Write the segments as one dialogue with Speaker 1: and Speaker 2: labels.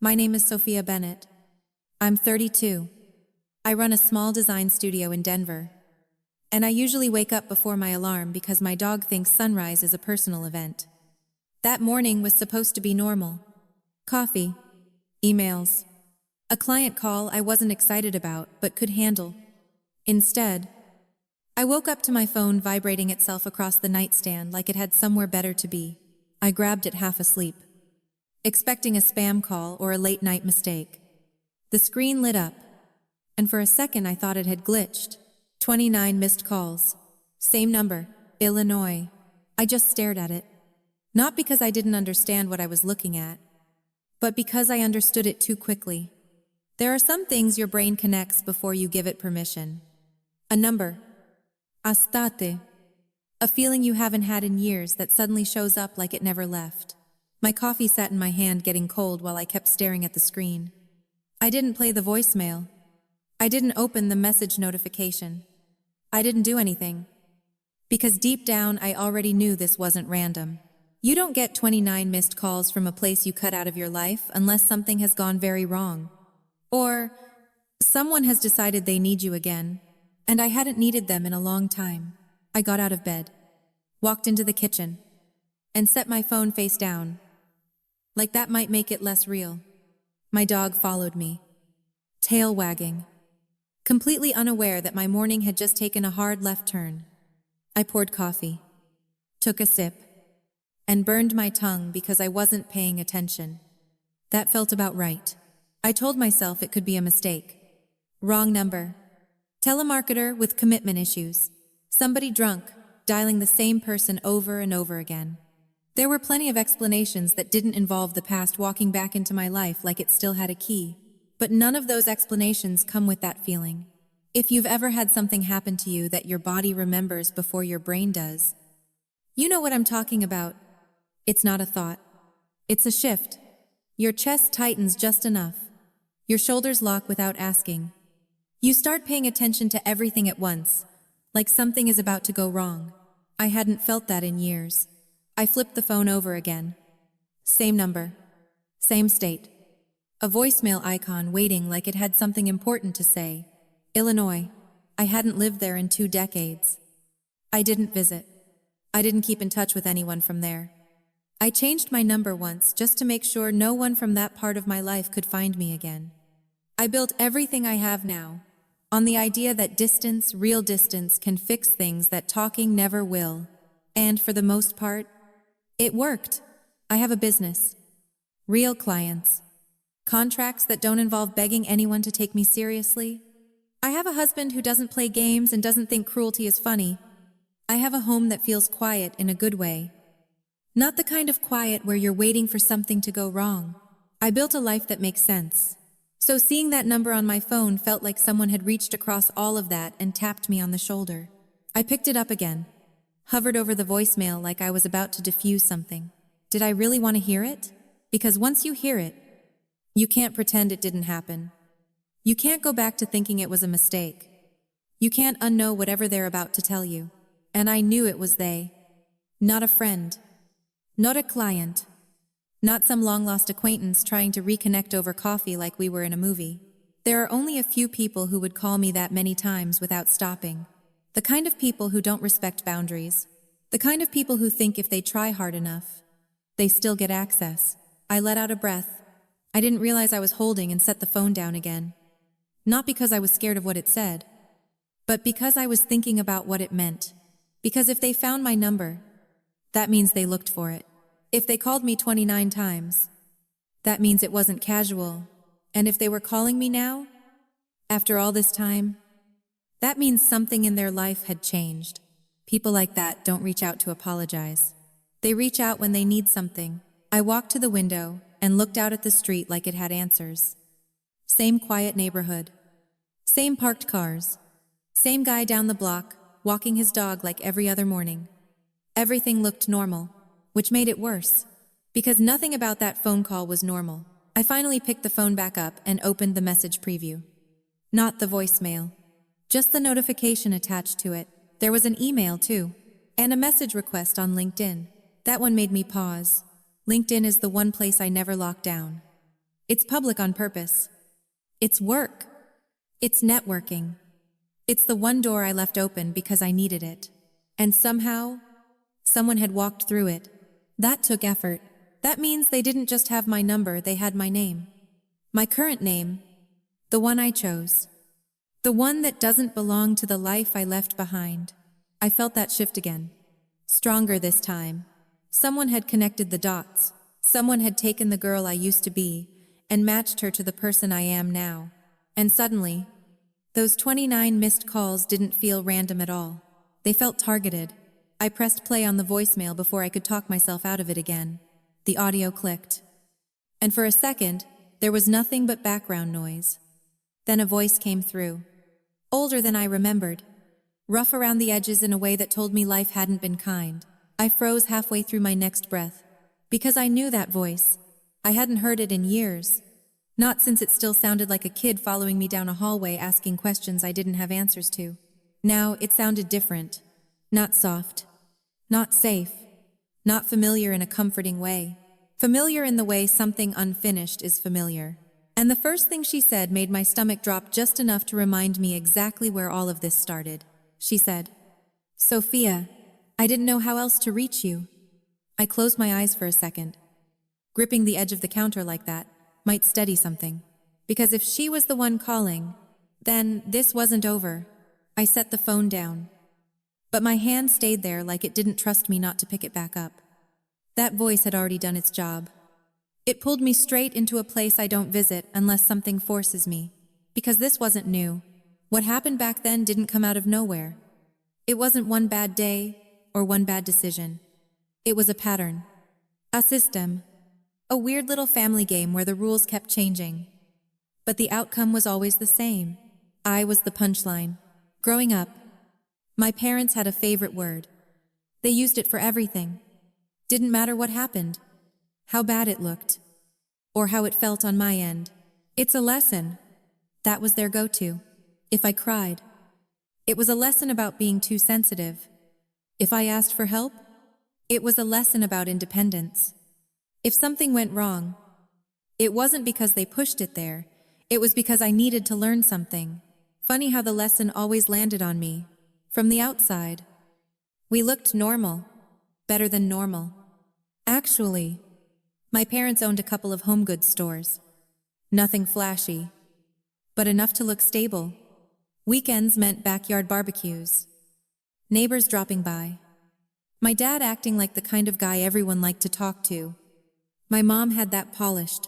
Speaker 1: My name is Sophia Bennett. I'm 32. I run a small design studio in Denver. And I usually wake up before my alarm because my dog thinks sunrise is a personal event. That morning was supposed to be normal. Coffee, emails, a client call I wasn't excited about but could handle. Instead, I woke up to my phone vibrating itself across the nightstand like it had somewhere better to be. I grabbed it half asleep, expecting a spam call or a late-night mistake. The screen lit up, and for a second I thought it had glitched. 29 missed calls. Same number, Illinois. I just stared at it. Not because I didn't understand what I was looking at, but because I understood it too quickly. There are some things your brain connects before you give it permission. A number. Astate. A feeling you haven't had in years that suddenly shows up like it never left. My coffee sat in my hand getting cold while I kept staring at the screen. I didn't play the voicemail. I didn't open the message notification. I didn't do anything. Because deep down, I already knew this wasn't random. You don't get 29 missed calls from a place you cut out of your life unless something has gone very wrong. Or someone has decided they need you again, and I hadn't needed them in a long time. I got out of bed, walked into the kitchen, and set my phone face down. Like that might make it less real. My dog followed me, tail wagging, completely unaware that my morning had just taken a hard left turn. I poured coffee, took a sip, and burned my tongue because I wasn't paying attention. That felt about right. I told myself it could be a mistake. Wrong number. Telemarketer with commitment issues. Somebody drunk, dialing the same person over and over again. There were plenty of explanations that didn't involve the past walking back into my life like it still had a key. But none of those explanations come with that feeling. If you've ever had something happen to you that your body remembers before your brain does, you know what I'm talking about. It's not a thought. It's a shift. Your chest tightens just enough. Your shoulders lock without asking. You start paying attention to everything at once, like something is about to go wrong. I hadn't felt that in years. I flipped the phone over again. Same number. Same state. A voicemail icon waiting like it had something important to say. Illinois. I hadn't lived there in 2 decades. I didn't visit. I didn't keep in touch with anyone from there. I changed my number once just to make sure no one from that part of my life could find me again. I built everything I have now on the idea that distance, real distance, can fix things that talking never will. And for the most part, it worked. I have a business. Real clients. Contracts that don't involve begging anyone to take me seriously. I have a husband who doesn't play games and doesn't think cruelty is funny. I have a home that feels quiet in a good way. Not the kind of quiet where you're waiting for something to go wrong. I built a life that makes sense. So seeing that number on my phone felt like someone had reached across all of that and tapped me on the shoulder. I picked it up again, hovered over the voicemail like I was about to diffuse something. Did I really want to hear it? Because once you hear it, you can't pretend it didn't happen. You can't go back to thinking it was a mistake. You can't unknow whatever they're about to tell you. And I knew it was they. Not a friend. Not a client. Not some long-lost acquaintance trying to reconnect over coffee like we were in a movie. There are only a few people who would call me that many times without stopping. The kind of people who don't respect boundaries. The kind of people who think if they try hard enough, they still get access. I let out a breath. I didn't realize I was holding and set the phone down again. Not because I was scared of what it said, but because I was thinking about what it meant. Because if they found my number, that means they looked for it. If they called me 29 times, that means it wasn't casual. And if they were calling me now, after all this time, that means something in their life had changed. People like that don't reach out to apologize. They reach out when they need something. I walked to the window and looked out at the street like it had answers. Same quiet neighborhood. Same parked cars. Same guy down the block, walking his dog like every other morning. Everything looked normal, which made it worse, because nothing about that phone call was normal. I finally picked the phone back up and opened the message preview. Not the voicemail, just the notification attached to it. There was an email too, and a message request on LinkedIn. That one made me pause. LinkedIn is the one place I never lock down. It's public on purpose. It's work. It's networking. It's the one door I left open because I needed it. And somehow, someone had walked through it. That took effort. That means they didn't just have my number, they had my name. My current name. The one I chose. The one that doesn't belong to the life I left behind. I felt that shift again. Stronger this time. Someone had connected the dots. Someone had taken the girl I used to be and matched her to the person I am now. And suddenly, those 29 missed calls didn't feel random at all. They felt targeted. I pressed play on the voicemail before I could talk myself out of it again. The audio clicked. And for a second, there was nothing but background noise. Then a voice came through. Older than I remembered. Rough around the edges in a way that told me life hadn't been kind. I froze halfway through my next breath. Because I knew that voice. I hadn't heard it in years. Not since it still sounded like a kid following me down a hallway asking questions I didn't have answers to. Now it sounded different. Not soft. Not safe. Not familiar in a comforting way. Familiar in the way something unfinished is familiar. And the first thing she said made my stomach drop just enough to remind me exactly where all of this started. She said, "Sophia, I didn't know how else to reach you." I closed my eyes for a second. Gripping the edge of the counter like that might steady something. Because if she was the one calling, then this wasn't over. I set the phone down. But my hand stayed there like it didn't trust me not to pick it back up. That voice had already done its job. It pulled me straight into a place I don't visit unless something forces me. Because this wasn't new. What happened back then didn't come out of nowhere. It wasn't one bad day or one bad decision. It was a pattern. A system. A weird little family game where the rules kept changing. But the outcome was always the same. I was the punchline. Growing up, my parents had a favorite word. They used it for everything. Didn't matter what happened, how bad it looked, or how it felt on my end. It's a lesson. That was their go-to. If I cried, it was a lesson about being too sensitive. If I asked for help, it was a lesson about independence. If something went wrong, it wasn't because they pushed it there. It was because I needed to learn something. Funny how the lesson always landed on me. From the outside, we looked normal. Better than normal. Actually, my parents owned a couple of home goods stores. Nothing flashy, but enough to look stable. Weekends meant backyard barbecues. Neighbors dropping by. My dad acting like the kind of guy everyone liked to talk to. My mom had that polished,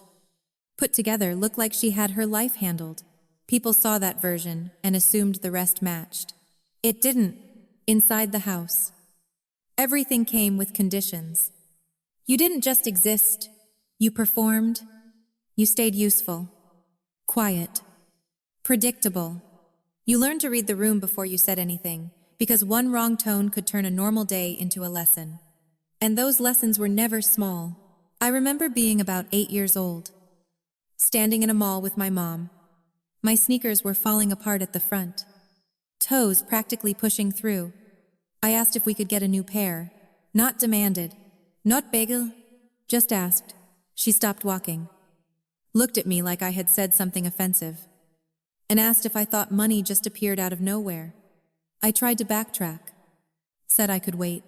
Speaker 1: put together, looked like she had her life handled. People saw that version and assumed the rest matched. It didn't. Inside the house, everything came with conditions. You didn't just exist. You performed. You stayed useful. Quiet. Predictable. You learned to read the room before you said anything, because one wrong tone could turn a normal day into a lesson. And those lessons were never small. I remember being about 8 years old, standing in a mall with my mom. My sneakers were falling apart at the front, toes practically pushing through. I asked if we could get a new pair. Not demanded. Not bagel. Just asked. She stopped walking, looked at me like I had said something offensive, and asked if I thought money just appeared out of nowhere. I tried to backtrack. Said I could wait.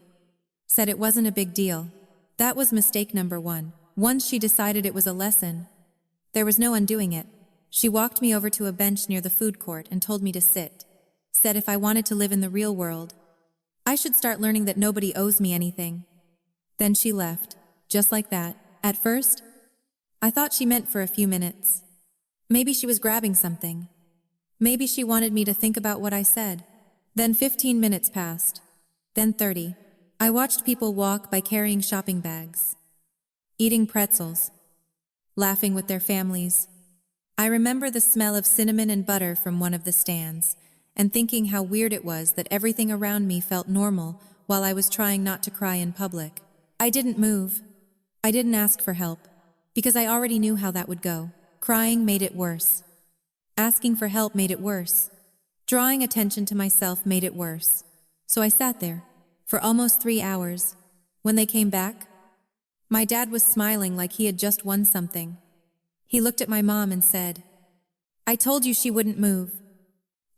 Speaker 1: Said it wasn't a big deal. That was mistake number one. Once she decided it was a lesson, there was no undoing it. She walked me over to a bench near the food court and told me to sit. Said if I wanted to live in the real world, I should start learning that nobody owes me anything. Then she left, just like that. At first, I thought she meant for a few minutes. Maybe she was grabbing something. Maybe she wanted me to think about what I said. Then 15 minutes passed. Then 30. I watched people walk by carrying shopping bags, eating pretzels, laughing with their families. I remember the smell of cinnamon and butter from one of the stands, and thinking how weird it was that everything around me felt normal while I was trying not to cry in public. I didn't move. I didn't ask for help, because I already knew how that would go. Crying made it worse. Asking for help made it worse. Drawing attention to myself made it worse. So I sat there for almost 3 hours. When they came back, my dad was smiling like he had just won something. He looked at my mom and said, "I told you she wouldn't move."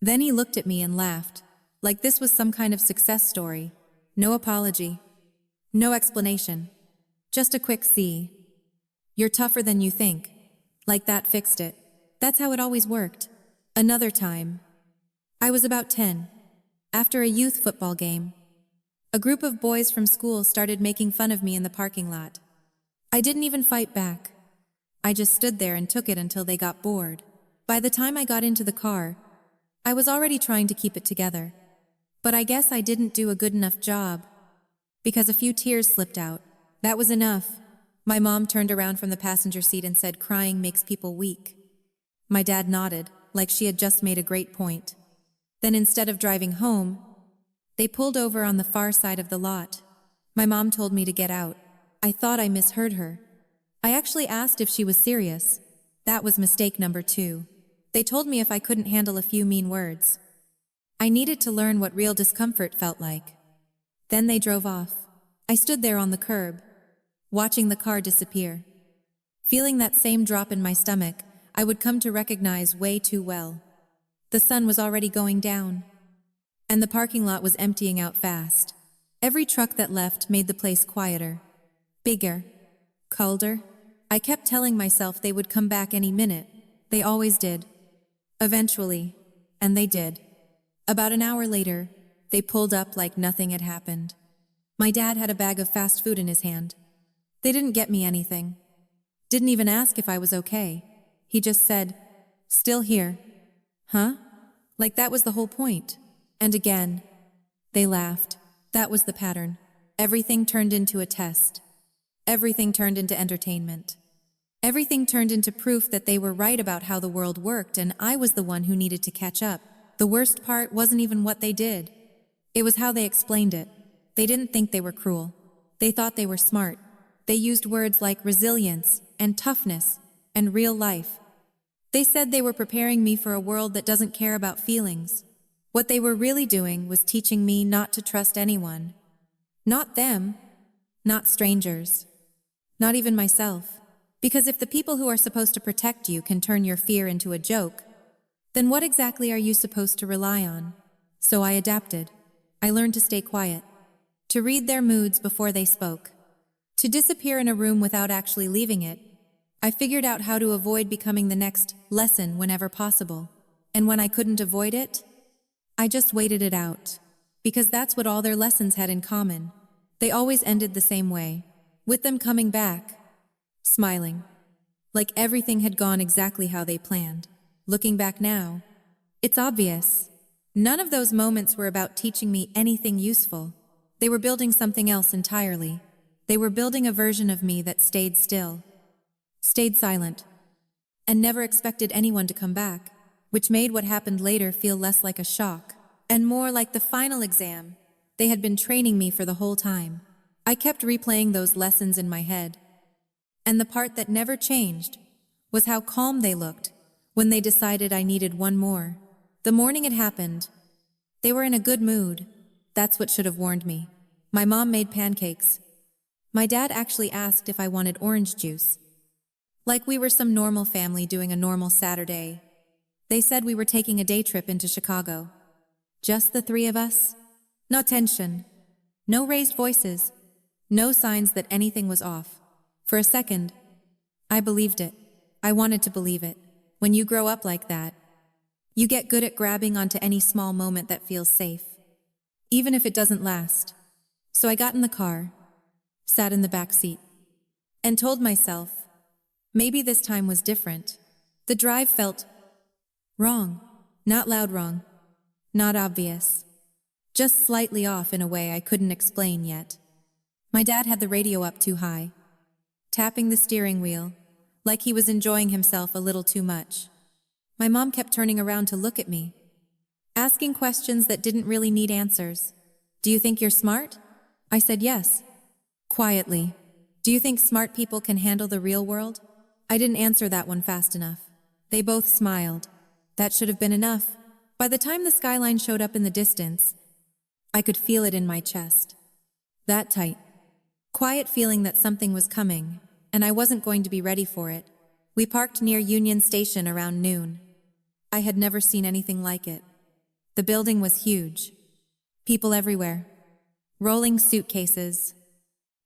Speaker 1: Then he looked at me and laughed, like this was some kind of success story. No apology. No explanation. Just a quick "see. You're tougher than you think." Like that fixed it. That's how it always worked. Another time. I was about 10. After a youth football game. A group of boys from school started making fun of me in the parking lot. I didn't even fight back. I just stood there and took it until they got bored. By the time I got into the car, I was already trying to keep it together. But I guess I didn't do a good enough job. Because a few tears slipped out. That was enough. My mom turned around from the passenger seat and said, "Crying makes people weak." My dad nodded, like she had just made a great point. Then instead of driving home, they pulled over on the far side of the lot. My mom told me to get out. I thought I misheard her. I actually asked if she was serious. That was mistake number 2. They told me if I couldn't handle a few mean words, I needed to learn what real discomfort felt like. Then they drove off. I stood there on the curb, watching the car disappear. Feeling that same drop in my stomach, I would come to recognize way too well. The sun was already going down, and the parking lot was emptying out fast. Every truck that left made the place quieter, bigger, colder. I kept telling myself they would come back any minute. They always did. Eventually, and they did. About an hour later, they pulled up like nothing had happened. My dad had a bag of fast food in his hand. They didn't get me anything. Didn't even ask if I was okay. He just said, "Still here." Huh? Like that was the whole point. And again, they laughed. That was the pattern. Everything turned into a test. Everything turned into entertainment. Everything turned into proof that they were right about how the world worked, and I was the one who needed to catch up. The worst part wasn't even what they did. It was how they explained it. They didn't think they were cruel. They thought they were smart. They used words like resilience and toughness and real life. They said they were preparing me for a world that doesn't care about feelings. What they were really doing was teaching me not to trust anyone. Not them. Not strangers. Not even myself. Because if the people who are supposed to protect you can turn your fear into a joke, then what exactly are you supposed to rely on? So I adapted. I learned to stay quiet. To read their moods before they spoke. To disappear in a room without actually leaving it. I figured out how to avoid becoming the next lesson whenever possible. And when I couldn't avoid it, I just waited it out. Because that's what all their lessons had in common. They always ended the same way. With them coming back, smiling. Like everything had gone exactly how they planned. Looking back now, it's obvious. None of those moments were about teaching me anything useful. They were building something else entirely. They were building a version of me that stayed still, stayed silent, and never expected anyone to come back, which made what happened later feel less like a shock, and more like the final exam they had been training me for the whole time. I kept replaying those lessons in my head, and the part that never changed was how calm they looked when they decided I needed one more. The morning it happened, they were in a good mood. That's what should have warned me. My mom made pancakes. My dad actually asked if I wanted orange juice. Like we were some normal family doing a normal Saturday. They said we were taking a day trip into Chicago. Just the 3 of us. No tension. No raised voices. No signs that anything was off. For a second, I believed it. I wanted to believe it. When you grow up like that, you get good at grabbing onto any small moment that feels safe, even if it doesn't last. So I got in the car, sat in the back seat, and told myself, maybe this time was different. The drive felt wrong. Not loud wrong. Not obvious. Just slightly off in a way I couldn't explain yet. My dad had the radio up too high, tapping the steering wheel, like he was enjoying himself a little too much. My mom kept turning around to look at me, asking questions that didn't really need answers. "Do you think you're smart?" I said yes, quietly. "Do you think smart people can handle the real world?" I didn't answer that one fast enough. They both smiled. That should have been enough. By the time the skyline showed up in the distance, I could feel it in my chest. That tight, quiet feeling that something was coming, and I wasn't going to be ready for it. We parked near Union Station around noon. I had never seen anything like it. The building was huge. People everywhere. Rolling suitcases.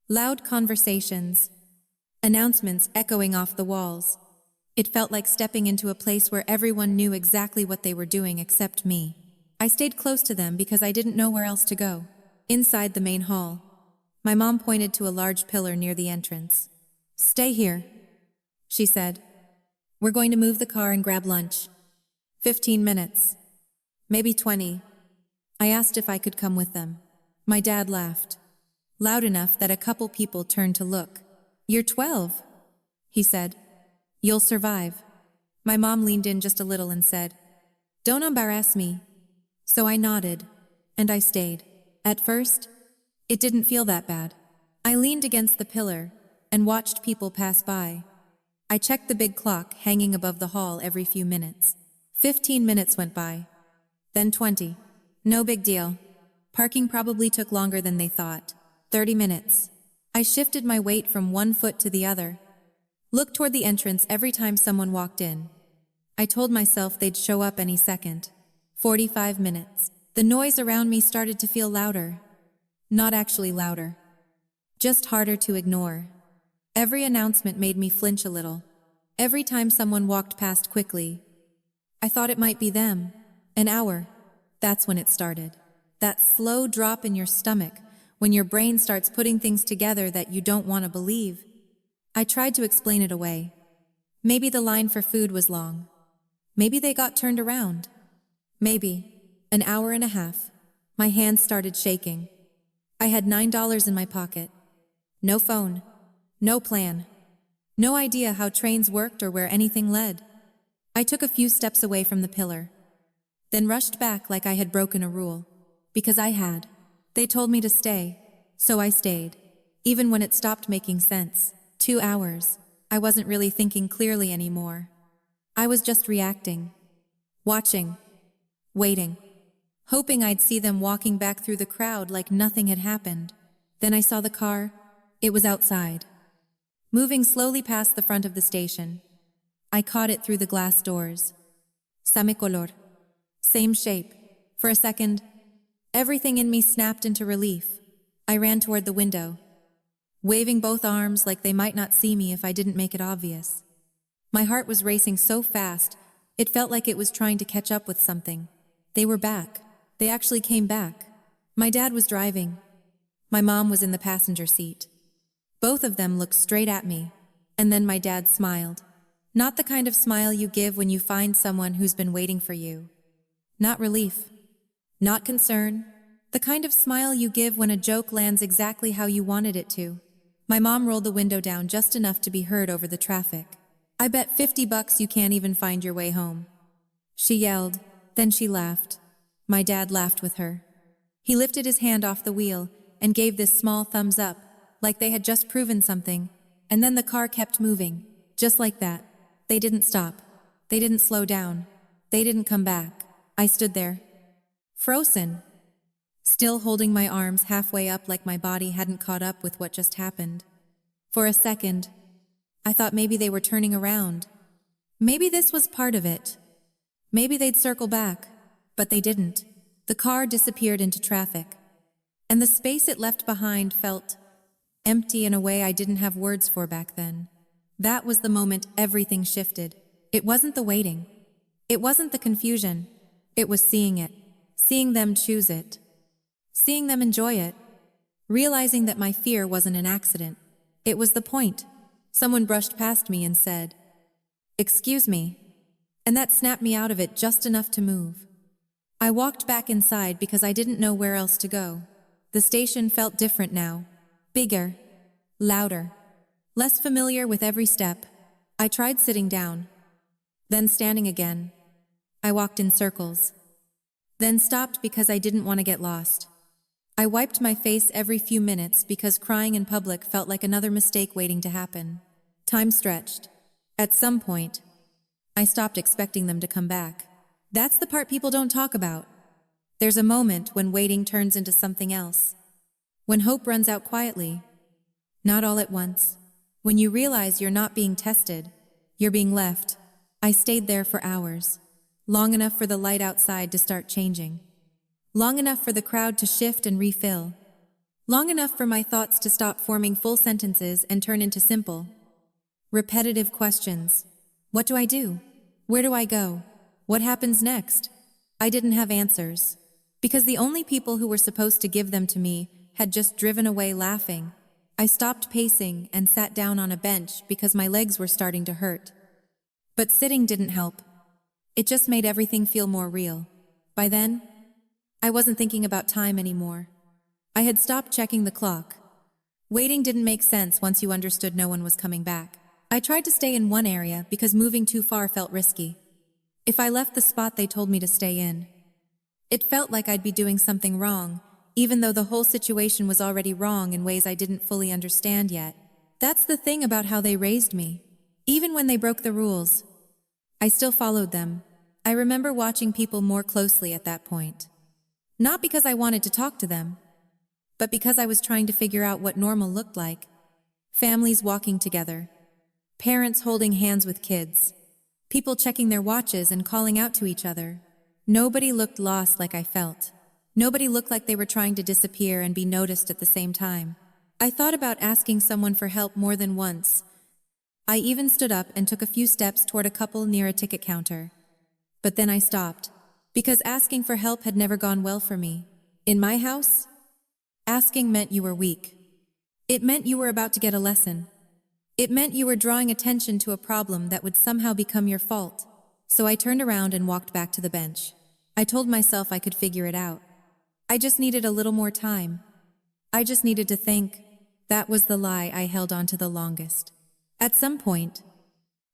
Speaker 1: Loud conversations. Announcements echoing off the walls. It felt like stepping into a place where everyone knew exactly what they were doing except me. I stayed close to them because I didn't know where else to go. Inside the main hall, my mom pointed to a large pillar near the entrance. "Stay here," she said. "We're going to move the car and grab lunch. 15 minutes. Maybe 20. I asked if I could come with them. My dad laughed. Loud enough that a couple people turned to look. "You're 12, he said. "You'll survive." My mom leaned in just a little and said, "Don't embarrass me." So I nodded, and I stayed. At first, it didn't feel that bad. I leaned against the pillar and watched people pass by. I checked the big clock hanging above the hall every few minutes. 15 minutes went by. Then 20. No big deal. Parking probably took longer than they thought. 30 minutes. I shifted my weight from one foot to the other. Looked toward the entrance every time someone walked in. I told myself they'd show up any second. 45 minutes. The noise around me started to feel louder. Not actually louder. Just harder to ignore. Every announcement made me flinch a little. Every time someone walked past quickly, I thought it might be them. An hour. That's when it started. That slow drop in your stomach, when your brain starts putting things together that you don't want to believe. I tried to explain it away. Maybe the line for food was long. Maybe they got turned around. Maybe. An hour and a half. My hands started shaking. I had $9 in my pocket. No phone. No plan. No idea how trains worked or where anything led. I took a few steps away from the pillar, then rushed back like I had broken a rule. Because I had. They told me to stay, so I stayed. Even when it stopped making sense. 2 hours. I wasn't really thinking clearly anymore. I was just reacting. Watching. Waiting. Hoping I'd see them walking back through the crowd like nothing had happened. Then I saw the car. It was outside. Moving slowly past the front of the station. I caught it through the glass doors. Same color. Same shape. For a second, everything in me snapped into relief. I ran toward the window, waving both arms like they might not see me if I didn't make it obvious. My heart was racing so fast, it felt like it was trying to catch up with something. They were back. They actually came back. My dad was driving. My mom was in the passenger seat. Both of them looked straight at me, and then my dad smiled. Not the kind of smile you give when you find someone who's been waiting for you. Not relief. Not concern. The kind of smile you give when a joke lands exactly how you wanted it to. My mom rolled the window down just enough to be heard over the traffic. "I bet $50 you can't even find your way home," she yelled. Then she laughed. My dad laughed with her. He lifted his hand off the wheel and gave this small thumbs up, like they had just proven something, and then the car kept moving, just like that. They didn't stop. They didn't slow down. They didn't come back. I stood there, frozen, still holding my arms halfway up like my body hadn't caught up with what just happened. For a second, I thought maybe they were turning around. Maybe this was part of it. Maybe they'd circle back, but they didn't. The car disappeared into traffic, and the space it left behind felt empty in a way I didn't have words for back then. That was the moment everything shifted. It wasn't the waiting. It wasn't the confusion. It was seeing it. Seeing them choose it. Seeing them enjoy it. Realizing that my fear wasn't an accident. It was the point. Someone brushed past me and said, "Excuse me." And that snapped me out of it just enough to move. I walked back inside because I didn't know where else to go. The station felt different now. Bigger. Louder. Less familiar with every step. I tried sitting down. Then standing again. I walked in circles. Then stopped because I didn't want to get lost. I wiped my face every few minutes because crying in public felt like another mistake waiting to happen. Time stretched. At some point, I stopped expecting them to come back. That's the part people don't talk about. There's a moment when waiting turns into something else. When hope runs out quietly. Not all at once. When you realize you're not being tested, You're being left. I stayed there for hours. Long enough for the light outside to start changing. Long enough for the crowd to shift and refill. Long enough for my thoughts to stop forming full sentences and turn into simple, repetitive questions. What do I do? Where do I go? What happens next? I didn't have answers. Because the only people who were supposed to give them to me had just driven away laughing. I stopped pacing and sat down on a bench because my legs were starting to hurt. But sitting didn't help. It just made everything feel more real. By then, I wasn't thinking about time anymore. I had stopped checking the clock. Waiting didn't make sense once you understood no one was coming back. I tried to stay in one area because moving too far felt risky. If I left the spot they told me to stay in, it felt like I'd be doing something wrong, even though the whole situation was already wrong in ways I didn't fully understand yet. That's the thing about how they raised me. Even when they broke the rules, I still followed them. I remember watching people more closely at that point. Not because I wanted to talk to them, but because I was trying to figure out what normal looked like. Families walking together, parents holding hands with kids, people checking their watches and calling out to each other. Nobody looked lost like I felt. Nobody looked like they were trying to disappear and be noticed at the same time. I thought about asking someone for help more than once. I even stood up and took a few steps toward a couple near a ticket counter. But then I stopped, because asking for help had never gone well for me. In my house, asking meant you were weak. It meant you were about to get a lesson. It meant you were drawing attention to a problem that would somehow become your fault. So I turned around and walked back to the bench. I told myself I could figure it out. I just needed a little more time. I just needed to think. That was the lie I held on to the longest. At some point,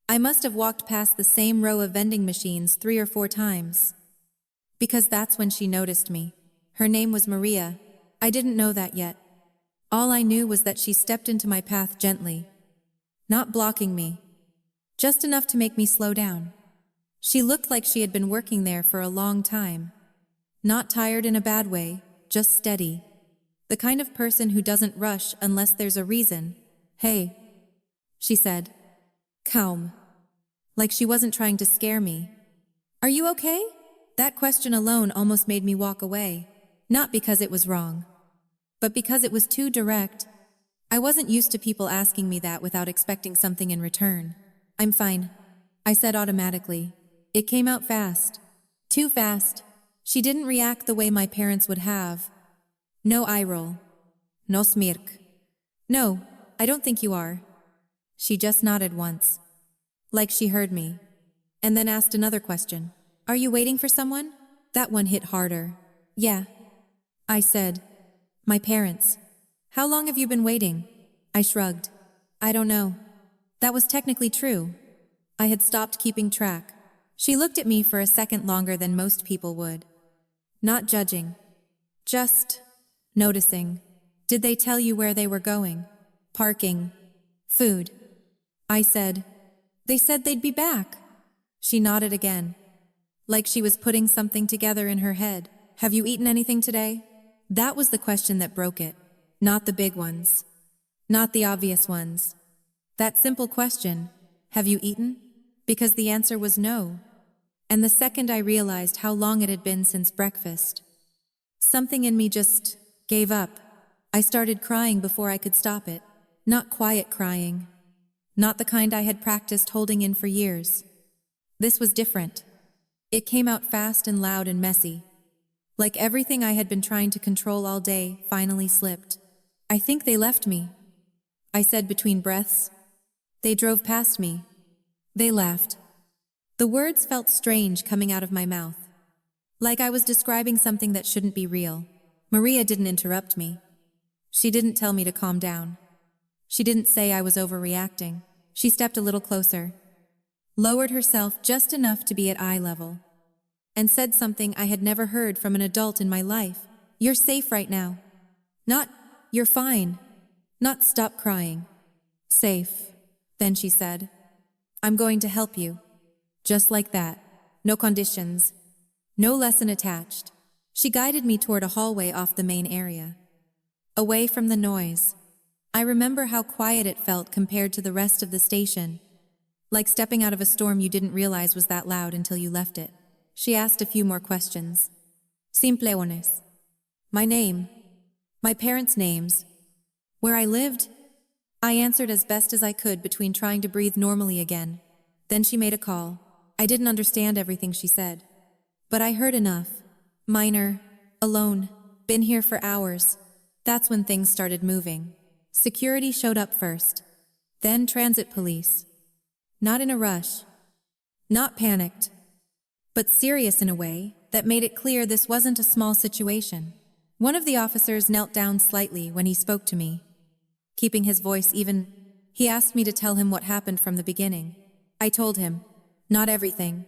Speaker 1: I must have walked past the same row of vending machines 3 or 4 times. Because that's when she noticed me. Her name was Maria. I didn't know that yet. All I knew was that she stepped into my path gently, not blocking me, just enough to make me slow down. She looked like she had been working there for a long time. Not tired in a bad way, just steady. The kind of person who doesn't rush unless there's a reason. Hey, she said. Calm. Like she wasn't trying to scare me. Are you okay? That question alone almost made me walk away. Not because it was wrong, but because it was too direct. I wasn't used to people asking me that without expecting something in return. I'm fine, I said automatically. It came out fast. Too fast. She didn't react the way my parents would have. No eye roll. No smirk. No, I don't think you are. She just nodded once, like she heard me, and then asked another question. Are you waiting for someone? That one hit harder. Yeah, I said. My parents. How long have you been waiting? I shrugged. I don't know. That was technically true. I had stopped keeping track. She looked at me for a second longer than most people would. Not judging. Just noticing. Did they tell you where they were going? Parking. Food. I said. They said they'd be back. She nodded again, like she was putting something together in her head. Have you eaten anything today? That was the question that broke it. Not the big ones. Not the obvious ones. That simple question, have you eaten? Because the answer was no. And the second I realized how long it had been since breakfast, something in me just gave up. I started crying before I could stop it. Not quiet crying. Not the kind I had practiced holding in for years. This was different. It came out fast and loud and messy. Like everything I had been trying to control all day finally slipped. I think they left me, I said between breaths. They drove past me. They laughed. The words felt strange coming out of my mouth, like I was describing something that shouldn't be real. Maria didn't interrupt me. She didn't tell me to calm down. She didn't say I was overreacting. She stepped a little closer, lowered herself just enough to be at eye level, and said something I had never heard from an adult in my life. You're safe right now. Not, you're fine. Not stop crying. Safe. Then she said, I'm going to help you. Just like that. No conditions. No lesson attached. She guided me toward a hallway off the main area, away from the noise. I remember how quiet it felt compared to the rest of the station. Like stepping out of a storm you didn't realize was that loud until you left it. She asked a few more questions. Simpleones. My name. My parents' names. Where I lived. I answered as best as I could between trying to breathe normally again. Then she made a call. I didn't understand everything she said. But I heard enough. Minor. Alone. Been here for hours. That's when things started moving. Security showed up first. Then transit police. Not in a rush. Not panicked. But serious in a way that made it clear this wasn't a small situation. One of the officers knelt down slightly when he spoke to me. Keeping his voice even, he asked me to tell him what happened from the beginning. I told him, not everything,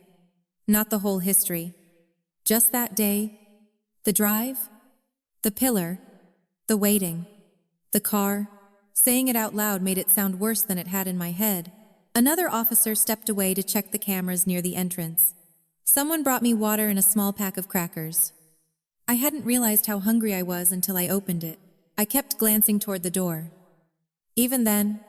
Speaker 1: not the whole history. Just that day, the drive, the pillar, the waiting, the car. Saying it out loud made it sound worse than it had in my head. Another officer stepped away to check the cameras near the entrance. Someone brought me water and a small pack of crackers. I hadn't realized how hungry I was until I opened it. I kept glancing toward the door. Even then,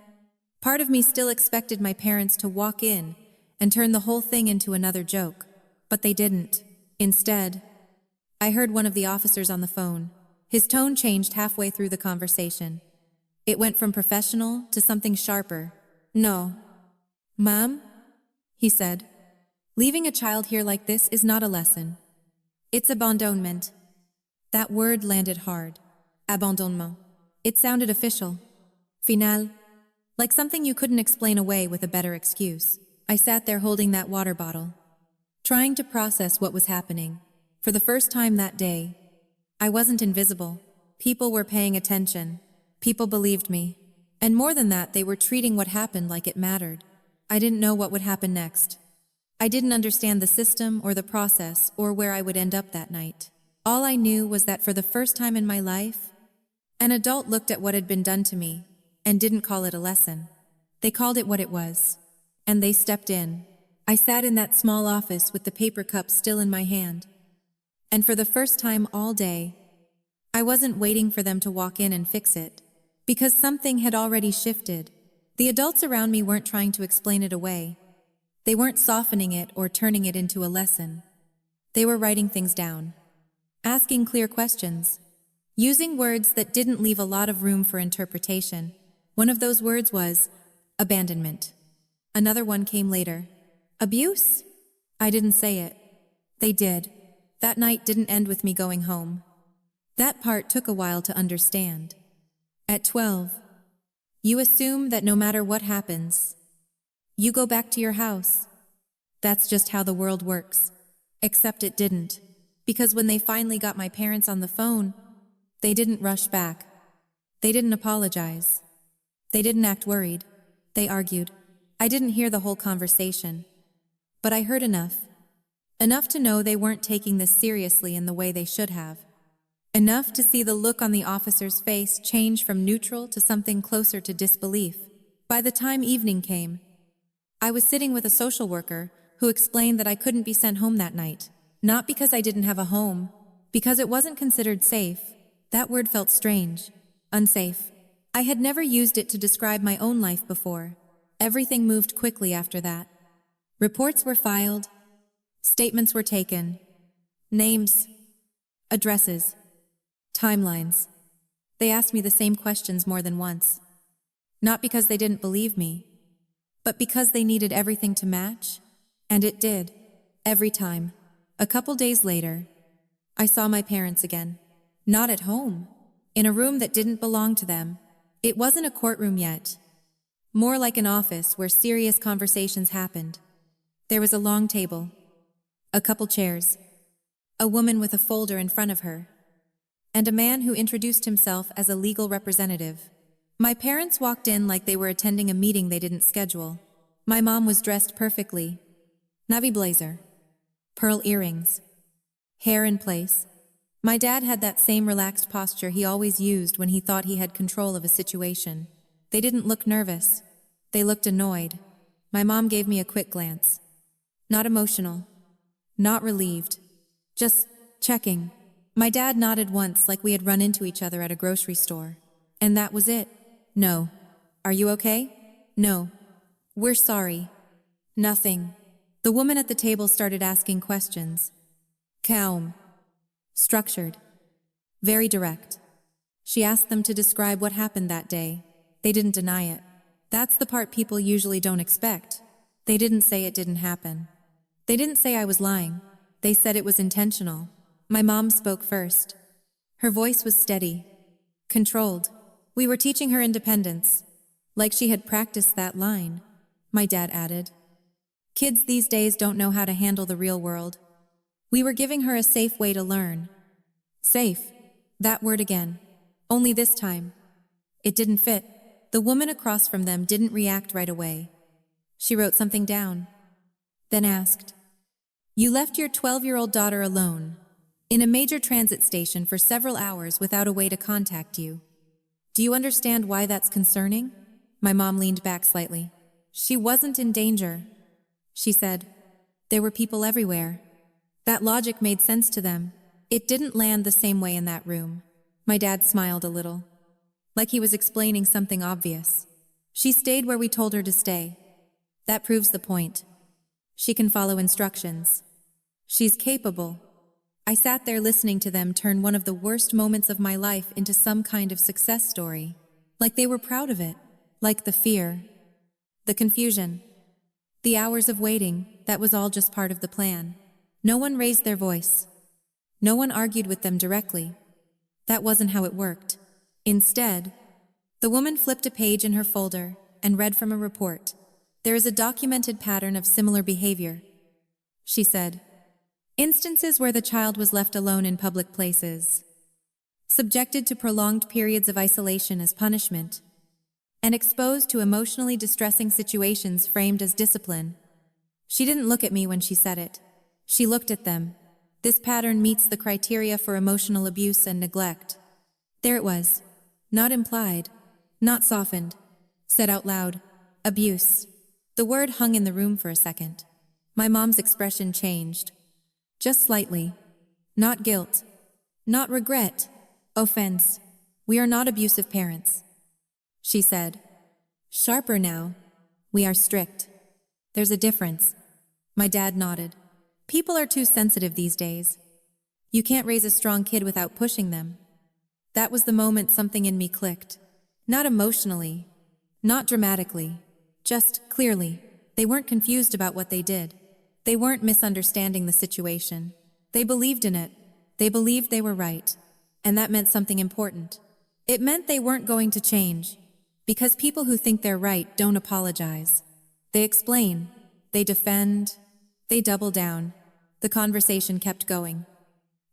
Speaker 1: part of me still expected my parents to walk in and turn the whole thing into another joke. But they didn't. Instead, I heard one of the officers on the phone. His tone changed halfway through the conversation. It went from professional to something sharper. No. Ma'am? He said. Leaving a child here like this is not a lesson. It's abandonment. That word landed hard. Abandonment. It sounded official. Final. Like something you couldn't explain away with a better excuse. I sat there holding that water bottle, trying to process what was happening. For the first time that day, I wasn't invisible. People were paying attention. People believed me. And more than that, they were treating what happened like it mattered. I didn't know what would happen next. I didn't understand the system or the process or where I would end up that night. All I knew was that for the first time in my life, an adult looked at what had been done to me and didn't call it a lesson. They called it what it was. And they stepped in. I sat in that small office with the paper cup still in my hand. And for the first time all day, I wasn't waiting for them to walk in and fix it, because something had already shifted. The adults around me weren't trying to explain it away. They weren't softening it or turning it into a lesson. They were writing things down, asking clear questions, using words that didn't leave a lot of room for interpretation. One of those words was abandonment. Another one came later. Abuse? I didn't say it. They did. That night didn't end with me going home. That part took a while to understand. At 12, you assume that no matter what happens, you go back to your house. That's just how the world works. Except it didn't. Because when they finally got my parents on the phone, they didn't rush back. They didn't apologize. They didn't act worried. They argued. I didn't hear the whole conversation. But I heard enough. Enough to know they weren't taking this seriously in the way they should have. Enough to see the look on the officer's face change from neutral to something closer to disbelief. By the time evening came, I was sitting with a social worker who explained that I couldn't be sent home that night. Not because I didn't have a home, because it wasn't considered safe. That word felt strange. Unsafe. I had never used it to describe my own life before. Everything moved quickly after that. Reports were filed. Statements were taken. Names. Addresses. Timelines. They asked me the same questions more than once. Not because they didn't believe me, but because they needed everything to match. And it did. Every time. A couple days later, I saw my parents again. Not at home. In a room that didn't belong to them. It wasn't a courtroom yet. More like an office where serious conversations happened. There was a long table. A couple chairs. A woman with a folder in front of her. And a man who introduced himself as a legal representative. My parents walked in like they were attending a meeting they didn't schedule. My mom was dressed perfectly. Navy blazer. Pearl earrings. Hair in place. My dad had that same relaxed posture he always used when he thought he had control of a situation. They didn't look nervous. They looked annoyed. My mom gave me a quick glance. Not emotional. Not relieved. Just checking. My dad nodded once like we had run into each other at a grocery store. And that was it. No. Are you okay? No. We're sorry. Nothing. The woman at the table started asking questions. Calm. Structured. Very direct. She asked them to describe what happened that day. They didn't deny it. That's the part people usually don't expect. They didn't say it didn't happen. They didn't say I was lying. They said it was intentional. My mom spoke first. Her voice was steady, controlled. We were teaching her independence, like she had practiced that line. My dad added. Kids these days don't know how to handle the real world. We were giving her a safe way to learn. Safe. That word again. Only this time. It didn't fit. The woman across from them didn't react right away. She wrote something down, then asked, You left your 12-year-old daughter alone in a major transit station for several hours without a way to contact you. Do you understand why that's concerning? My mom leaned back slightly. She wasn't in danger, she said. There were people everywhere. That logic made sense to them. It didn't land the same way in that room. My dad smiled a little, like he was explaining something obvious. She stayed where we told her to stay. That proves the point. She can follow instructions. She's capable. I sat there listening to them turn one of the worst moments of my life into some kind of success story. Like they were proud of it. Like the fear, the confusion, the hours of waiting, that was all just part of the plan. No one raised their voice. No one argued with them directly. That wasn't how it worked. Instead, the woman flipped a page in her folder and read from a report. There is a documented pattern of similar behavior, she said. Instances where the child was left alone in public places, subjected to prolonged periods of isolation as punishment, and exposed to emotionally distressing situations framed as discipline. She didn't look at me when she said it. She looked at them. This pattern meets the criteria for emotional abuse and neglect. There it was. Not implied, not softened, said out loud. Abuse. The word hung in the room for a second. My mom's expression changed. Just slightly. Not guilt. Not regret. Offense. We are not abusive parents, she said. Sharper now. We are strict. There's a difference. My dad nodded. People are too sensitive these days. You can't raise a strong kid without pushing them. That was the moment something in me clicked. Not emotionally, not dramatically, just clearly. They weren't confused about what they did. They weren't misunderstanding the situation. They believed in it. They believed they were right. And that meant something important. It meant they weren't going to change. Because people who think they're right don't apologize. They explain. They defend. They double down. The conversation kept going.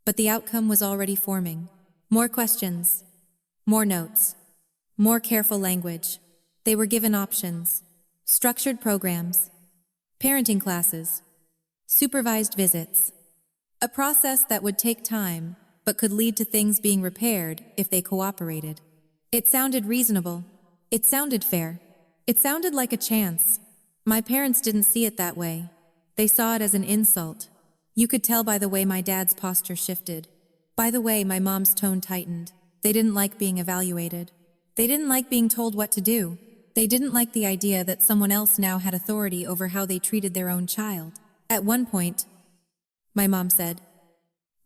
Speaker 1: But the outcome was already forming. More questions. More notes. More careful language. They were given options. Structured programs. Parenting classes. Supervised visits. A process that would take time, but could lead to things being repaired if they cooperated. It sounded reasonable. It sounded fair. It sounded like a chance. My parents didn't see it that way. They saw it as an insult. You could tell by the way my dad's posture shifted. By the way my mom's tone tightened. They didn't like being evaluated. They didn't like being told what to do. They didn't like the idea that someone else now had authority over how they treated their own child. At one point, my mom said,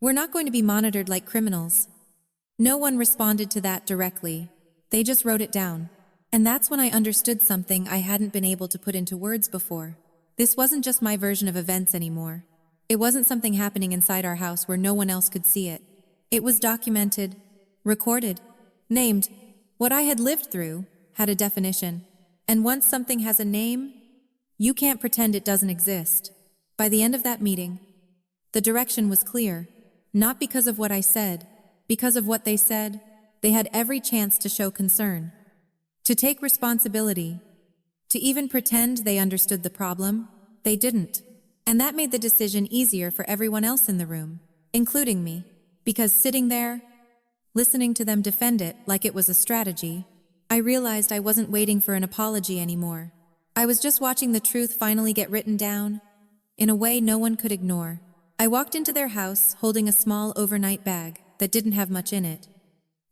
Speaker 1: "We're not going to be monitored like criminals." No one responded to that directly. They just wrote it down. And that's when I understood something I hadn't been able to put into words before. This wasn't just my version of events anymore. It wasn't something happening inside our house where no one else could see it. It was documented, recorded, named. What I had lived through had a definition. And once something has a name, you can't pretend it doesn't exist. By the end of that meeting, the direction was clear. Not because of what I said, because of what they said. They had every chance to show concern, to take responsibility, to even pretend they understood the problem. They didn't. And that made the decision easier for everyone else in the room, including me, because sitting there, listening to them defend it like it was a strategy, I realized I wasn't waiting for an apology anymore. I was just watching the truth finally get written down, in a way no one could ignore. I walked into their house holding a small overnight bag that didn't have much in it.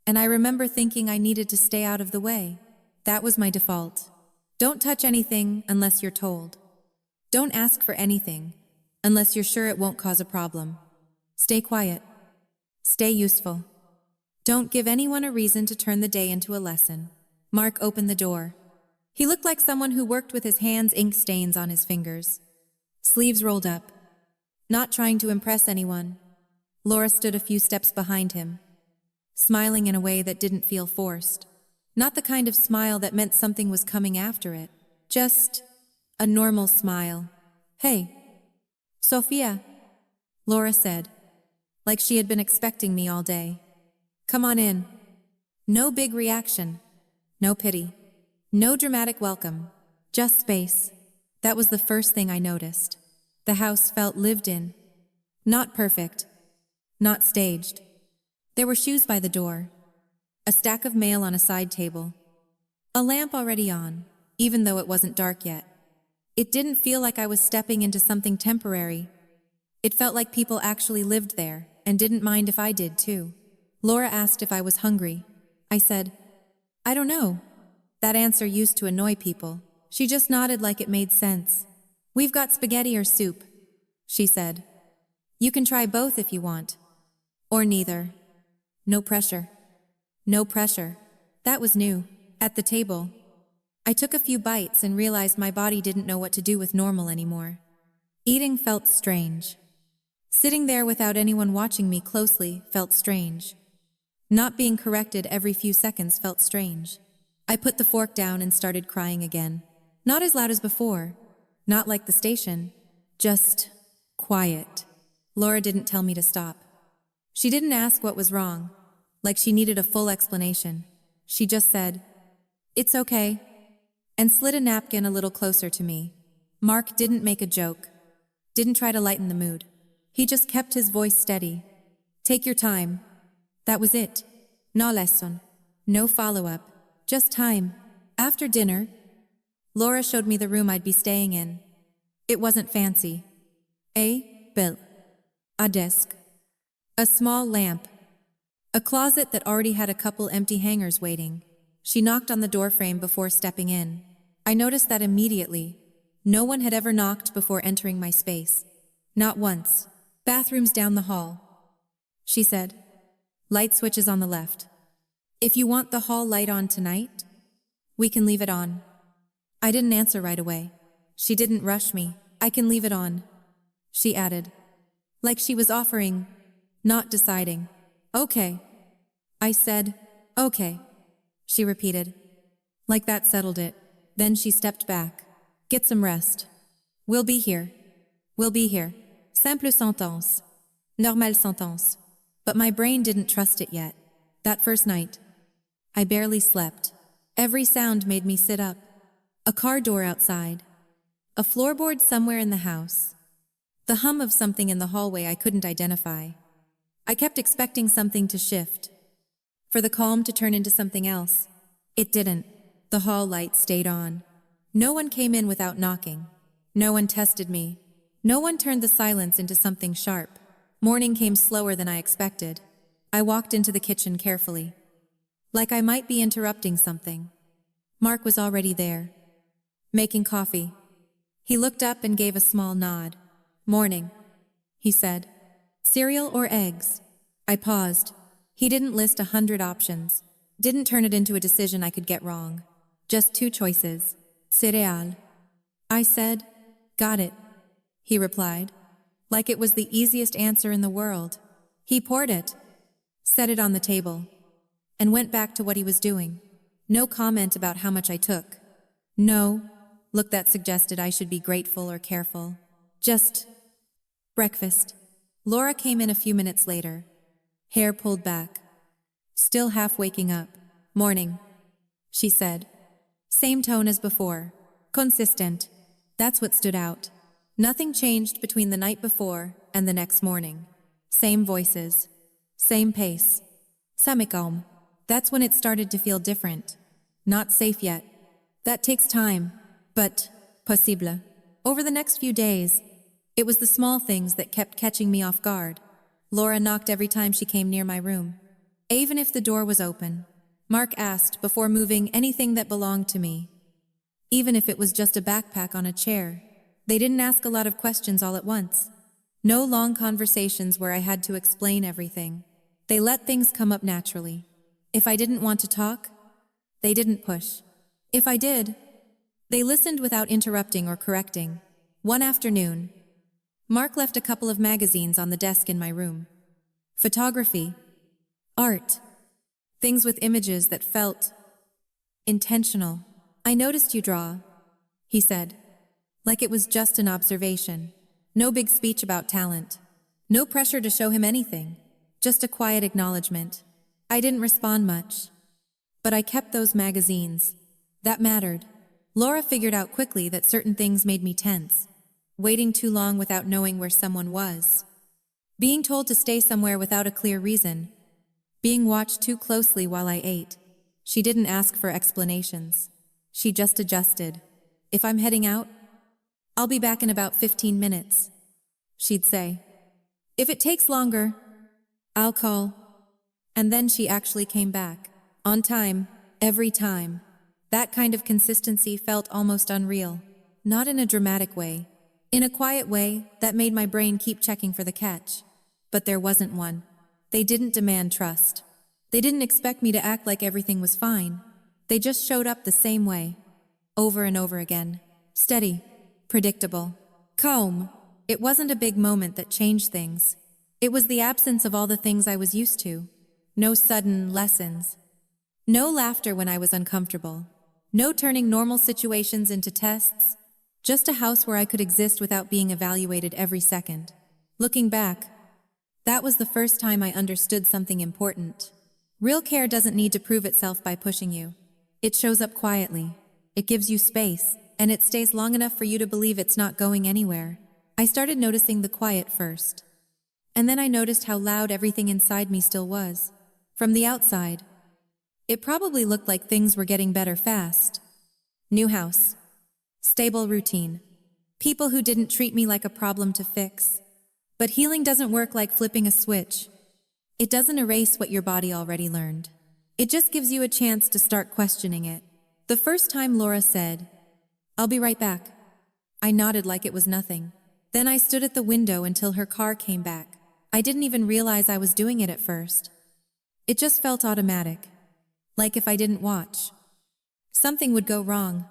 Speaker 1: And I remember thinking I needed to stay out of the way. That was my default. Don't touch anything unless you're told. Don't ask for anything, unless you're sure it won't cause a problem. Stay quiet. Stay useful. Don't give anyone a reason to turn the day into a lesson. Mark opened the door. He looked like someone who worked with his hands, ink stains on his fingers. Sleeves rolled up. Not trying to impress anyone. Laura stood a few steps behind him, smiling in a way that didn't feel forced. Not the kind of smile that meant something was coming after it. Just a normal smile. "Hey, Sophia," Laura said, like she had been expecting me all day. "Come on in." No big reaction. No pity. No dramatic welcome. Just space. That was the first thing I noticed. The house felt lived in. Not perfect. Not staged. There were shoes by the door. A stack of mail on a side table. A lamp already on, even though it wasn't dark yet. It didn't feel like I was stepping into something temporary. It felt like people actually lived there and didn't mind if I did too. Laura asked if I was hungry. I said, "I don't know." That answer used to annoy people. She just nodded like it made sense. "We've got spaghetti or soup," she said. "You can try both if you want. Or neither. No pressure." No pressure. That was new. At the table, I took a few bites and realized my body didn't know what to do with normal anymore. Eating felt strange. Sitting there without anyone watching me closely felt strange. Not being corrected every few seconds felt strange. I put the fork down and started crying again. Not as loud as before. Not like the station. Just quiet. Laura didn't tell me to stop. She didn't ask what was wrong, like she needed a full explanation. She just said, "It's okay," and slid a napkin a little closer to me. Mark didn't make a joke. Didn't try to lighten the mood. He just kept his voice steady. "Take your time." That was it. No lesson. No follow-up. Just time. After dinner, Laura showed me the room I'd be staying in. It wasn't fancy. A desk. A small lamp. A closet that already had a couple empty hangers waiting. She knocked on the doorframe before stepping in. I noticed that immediately. No one had ever knocked before entering my space. Not once. "Bathrooms down the hall," she said. "Light switches on the left. If you want the hall light on tonight, we can leave it on." I didn't answer right away. She didn't rush me. "I can leave it on," she added. Like she was offering, not deciding. "Okay." I said, "Okay," she repeated. Like that settled it. Then she stepped back. "Get some rest. We'll be here. We'll be here." Simple sentence. Normale sentence. But my brain didn't trust it yet. That first night, I barely slept. Every sound made me sit up. A car door outside. A floorboard somewhere in the house. The hum of something in the hallway I couldn't identify. I kept expecting something to shift, for the calm to turn into something else. It didn't. The hall light stayed on. No one came in without knocking. No one tested me. No one turned the silence into something sharp. Morning came slower than I expected. I walked into the kitchen carefully, like I might be interrupting something. Mark was already there, making coffee. He looked up and gave a small nod. "Morning," he said. "Cereal or eggs?" I paused. He didn't list 100 options. Didn't turn it into a decision I could get wrong. Just two choices. "Cereal." I said, "Got it," he replied, like it was the easiest answer in the world. He poured it, set it on the table, and went back to what he was doing. No comment about how much I took. No look that suggested I should be grateful or careful. Just breakfast. Laura came in a few minutes later, hair pulled back, still half waking up. "Morning," she said. Same tone as before. Consistent. That's what stood out. Nothing changed between the night before and the next morning. Same voices. Same pace. Ça me calme. That's when it started to feel different. Not safe yet. That takes time, but possible. Over the next few days, it was the small things that kept catching me off guard. Laura knocked every time she came near my room. Even if the door was open, Mark asked before moving anything that belonged to me. Even if it was just a backpack on a chair. They didn't ask a lot of questions all at once. No long conversations where I had to explain everything. They let things come up naturally. If I didn't want to talk, they didn't push. If I did, they listened without interrupting or correcting. One afternoon, Mark left a couple of magazines on the desk in my room. Photography, art, things with images that felt intentional. "I noticed you draw," he said, like it was just an observation. No big speech about talent. No pressure to show him anything. Just a quiet acknowledgement. I didn't respond much. But I kept those magazines. That mattered. Laura figured out quickly that certain things made me tense. Waiting too long without knowing where someone was. Being told to stay somewhere without a clear reason. Being watched too closely while I ate. She didn't ask for explanations. She just adjusted. "If I'm heading out, I'll be back in about 15 minutes, she'd say. "If it takes longer, I'll call." And then she actually came back. On time, every time. That kind of consistency felt almost unreal. Not in a dramatic way. In a quiet way that made my brain keep checking for the catch. But there wasn't one. They didn't demand trust. They didn't expect me to act like everything was fine. They just showed up the same way. Over and over again. Steady. Predictable. Calm. It wasn't a big moment that changed things. It was the absence of all the things I was used to. No sudden lessons. No laughter when I was uncomfortable. No turning normal situations into tests. Just a house where I could exist without being evaluated every second. Looking back, that was the first time I understood something important. Real care doesn't need to prove itself by pushing you. It shows up quietly. It gives you space, and it stays long enough for you to believe it's not going anywhere. I started noticing the quiet first. And then I noticed how loud everything inside me still was. From the outside, it probably looked like things were getting better fast. New house. Stable routine. People who didn't treat me like a problem to fix. But healing doesn't work like flipping a switch. It doesn't erase what your body already learned. It just gives you a chance to start questioning it. The first time Laura said, "I'll be right back," I nodded like it was nothing. Then I stood at the window until her car came back. I didn't even realize I was doing it at first. It just felt automatic. Like if I didn't watch, something would go wrong.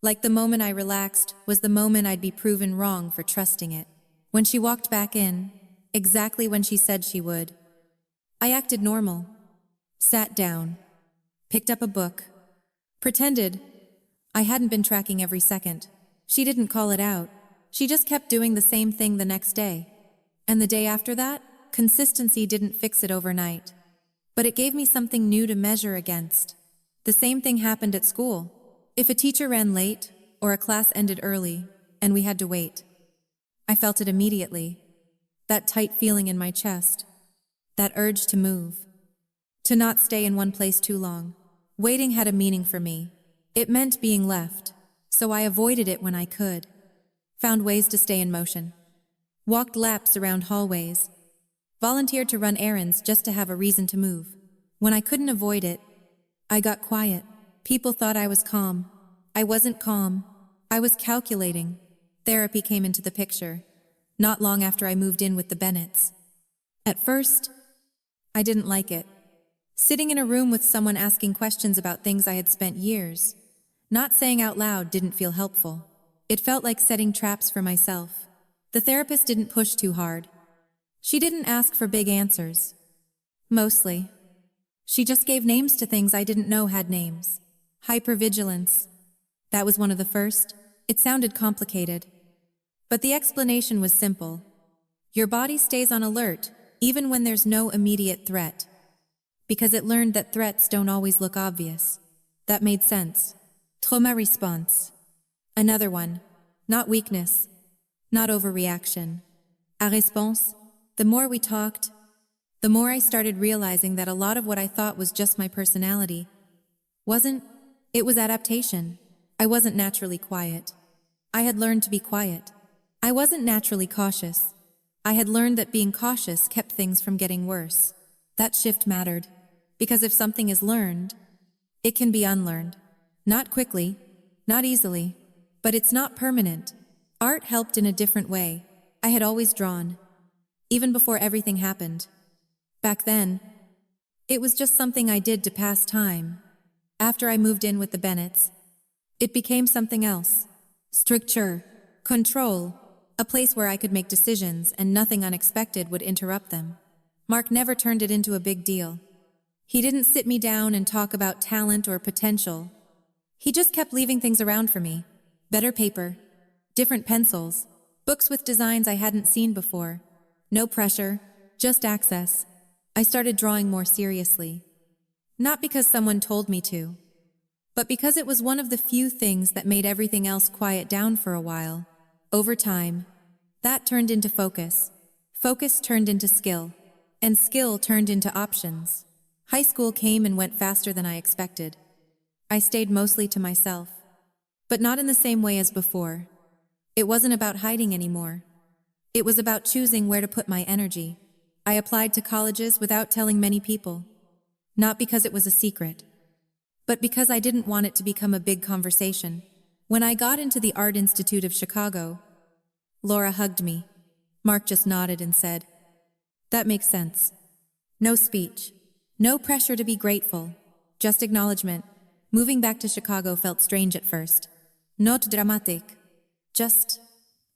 Speaker 1: Like the moment I relaxed was the moment I'd be proven wrong for trusting it. When she walked back in, exactly when she said she would, I acted normal. Sat down. Picked up a book. Pretended I hadn't been tracking every second. She didn't call it out. She just kept doing the same thing the next day. And the day after that, consistency didn't fix it overnight. But it gave me something new to measure against. The same thing happened at school. If a teacher ran late, or a class ended early, and we had to wait, I felt it immediately. That tight feeling in my chest. That urge to move. To not stay in one place too long. Waiting had a meaning for me. It meant being left, so I avoided it when I could. Found ways to stay in motion. Walked laps around hallways. Volunteered to run errands just to have a reason to move. When I couldn't avoid it, I got quiet. People thought I was calm. I wasn't calm. I was calculating. Therapy came into the picture, not long after I moved in with the Bennetts. At first, I didn't like it. Sitting in a room with someone asking questions about things I had spent years, not saying out loud, didn't feel helpful. It felt like setting traps for myself. The therapist didn't push too hard. She didn't ask for big answers. Mostly. She just gave names to things I didn't know had names. Hypervigilance. That was one of the first. It sounded complicated. But the explanation was simple. Your body stays on alert, even when there's no immediate threat. Because it learned that threats don't always look obvious. That made sense. Trauma response. Another one. Not weakness. Not overreaction. A réponse. The more we talked, the more I started realizing that a lot of what I thought was just my personality wasn't. It was adaptation. I wasn't naturally quiet. I had learned to be quiet. I wasn't naturally cautious. I had learned that being cautious kept things from getting worse. That shift mattered, because if something is learned, it can be unlearned. Not quickly, not easily, but it's not permanent. Art helped in a different way. I had always drawn, even before everything happened. Back then, it was just something I did to pass time. After I moved in with the Bennetts, it became something else. Structure, control, a place where I could make decisions and nothing unexpected would interrupt them. Mark never turned it into a big deal. He didn't sit me down and talk about talent or potential. He just kept leaving things around for me. Better paper, different pencils, books with designs I hadn't seen before. No pressure, just access. I started drawing more seriously. Not because someone told me to, but because it was one of the few things that made everything else quiet down for a while. Over time, that turned into focus. Focus turned into skill, and skill turned into options. High school came and went faster than I expected. I stayed mostly to myself, but not in the same way as before. It wasn't about hiding anymore. It was about choosing where to put my energy. I applied to colleges without telling many people. Not because it was a secret, but because I didn't want it to become a big conversation. When I got into the Art Institute of Chicago, Laura hugged me. Mark just nodded and said, "That makes sense." No speech. No pressure to be grateful. Just acknowledgement. Moving back to Chicago felt strange at first. Not dramatic. Just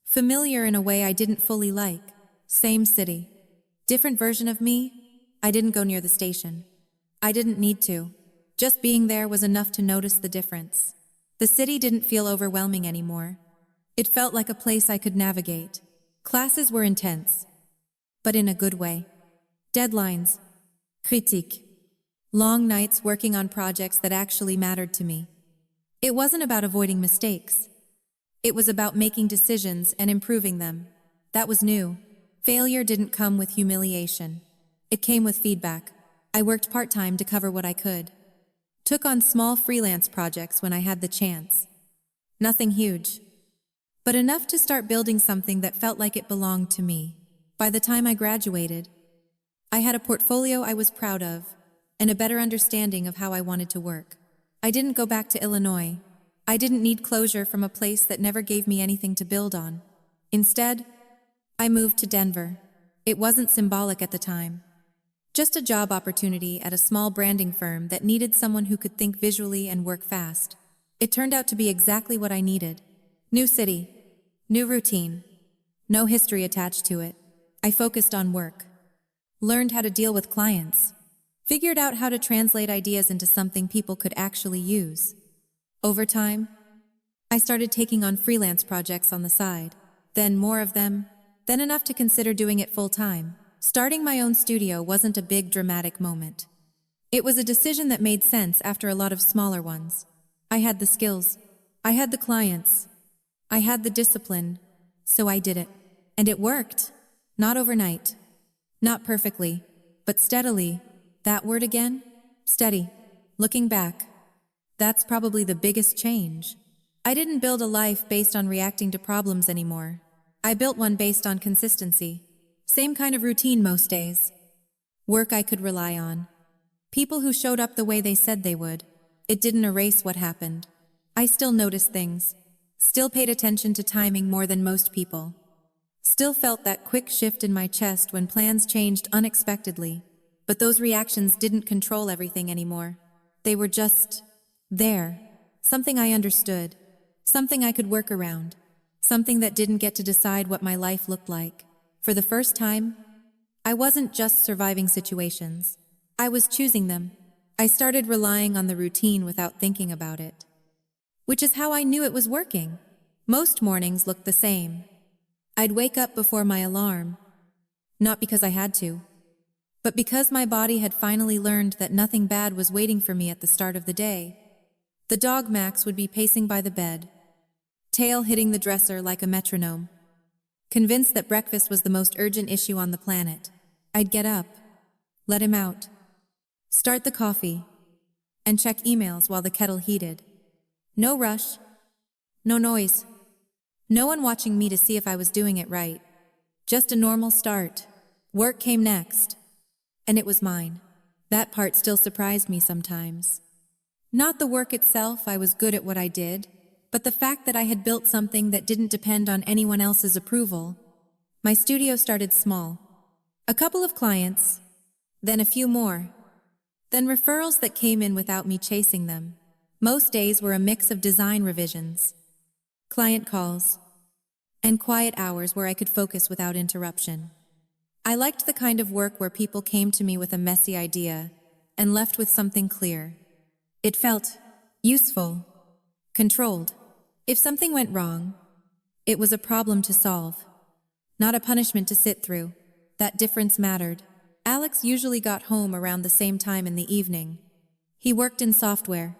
Speaker 1: familiar in a way I didn't fully like. Same city. Different version of me. I didn't go near the station. I didn't need to. Just being there was enough to notice the difference. The city didn't feel overwhelming anymore. It felt like a place I could navigate. Classes were intense, but in a good way. Deadlines. Critique. Long nights working on projects that actually mattered to me. It wasn't about avoiding mistakes. It was about making decisions and improving them. That was new. Failure didn't come with humiliation. It came with feedback. I worked part-time to cover what I could. Took on small freelance projects when I had the chance. Nothing huge, but enough to start building something that felt like it belonged to me. By the time I graduated, I had a portfolio I was proud of and a better understanding of how I wanted to work. I didn't go back to Illinois. I didn't need closure from a place that never gave me anything to build on. Instead, I moved to Denver. It wasn't symbolic at the time. Just a job opportunity at a small branding firm that needed someone who could think visually and work fast. It turned out to be exactly what I needed. New city, new routine, no history attached to it. I focused on work, learned how to deal with clients, figured out how to translate ideas into something people could actually use. Over time, I started taking on freelance projects on the side, then more of them, then enough to consider doing it full-time. Starting my own studio wasn't a big dramatic moment. It was a decision that made sense after a lot of smaller ones. I had the skills, I had the clients, I had the discipline, so I did it. And it worked. Not overnight, not perfectly, but steadily. That word again? Steady. Looking back, that's probably the biggest change. I didn't build a life based on reacting to problems anymore. I built one based on consistency. Same kind of routine most days. Work I could rely on. People who showed up the way they said they would. It didn't erase what happened. I still noticed things. Still paid attention to timing more than most people. Still felt that quick shift in my chest when plans changed unexpectedly. But those reactions didn't control everything anymore. They were just there. Something I understood. Something I could work around. Something that didn't get to decide what my life looked like. For the first time, I wasn't just surviving situations. I was choosing them. I started relying on the routine without thinking about it. Which is how I knew it was working. Most mornings looked the same. I'd wake up before my alarm. Not because I had to, but because my body had finally learned that nothing bad was waiting for me at the start of the day. The dog Max would be pacing by the bed, tail hitting the dresser like a metronome. Convinced that breakfast was the most urgent issue on the planet, I'd get up, let him out, start the coffee, and check emails while the kettle heated. No rush, no noise, no one watching me to see if I was doing it right. Just a normal start. Work came next, and it was mine. That part still surprised me sometimes. Not the work itself, I was good at what I did, but the fact that I had built something that didn't depend on anyone else's approval. My studio started small. A couple of clients, then a few more, then referrals that came in without me chasing them. Most days were a mix of design revisions, client calls, and quiet hours where I could focus without interruption. I liked the kind of work where people came to me with a messy idea and left with something clear. It felt useful, controlled. If something went wrong, it was a problem to solve, not a punishment to sit through. That difference mattered. Alex usually got home around the same time in the evening. He worked in software,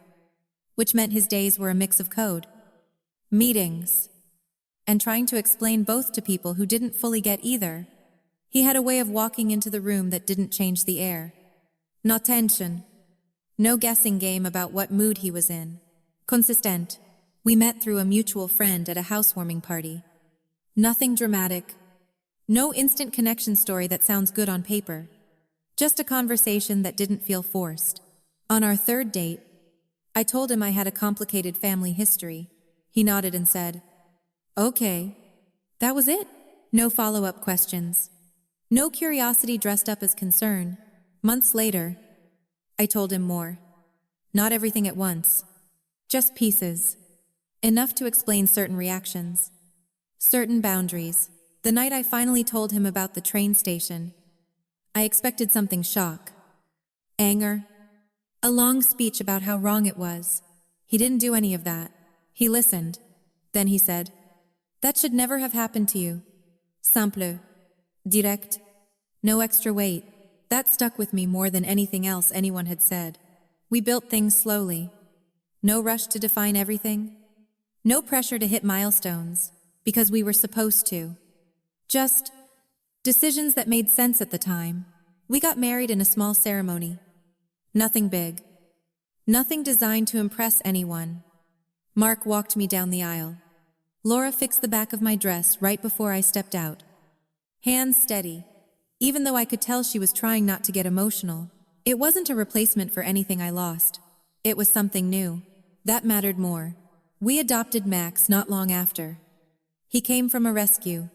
Speaker 1: which meant his days were a mix of code, meetings, and trying to explain both to people who didn't fully get either. He had a way of walking into the room that didn't change the air. No tension. No guessing game about what mood he was in. Consistent. We met through a mutual friend at a housewarming party. Nothing dramatic. No instant connection story that sounds good on paper. Just a conversation that didn't feel forced. On our third date, I told him I had a complicated family history. He nodded and said, "Okay." That was it. No follow-up questions. No curiosity dressed up as concern. Months later, I told him more. Not everything at once. Just pieces. Enough to explain certain reactions. Certain boundaries. The night I finally told him about the train station, I expected something shock. Anger. A long speech about how wrong it was. He didn't do any of that. He listened. Then he said, "That should never have happened to you. Simple. Direct. No extra weight." That stuck with me more than anything else anyone had said. We built things slowly. No rush to define everything. No pressure to hit milestones, because we were supposed to. Just decisions that made sense at the time. We got married in a small ceremony. Nothing big. Nothing designed to impress anyone. Mark walked me down the aisle. Laura fixed the back of my dress right before I stepped out. Hands steady, even though I could tell she was trying not to get emotional. It wasn't a replacement for anything I lost. It was something new. That mattered more. We adopted Max not long after. He came from a rescue.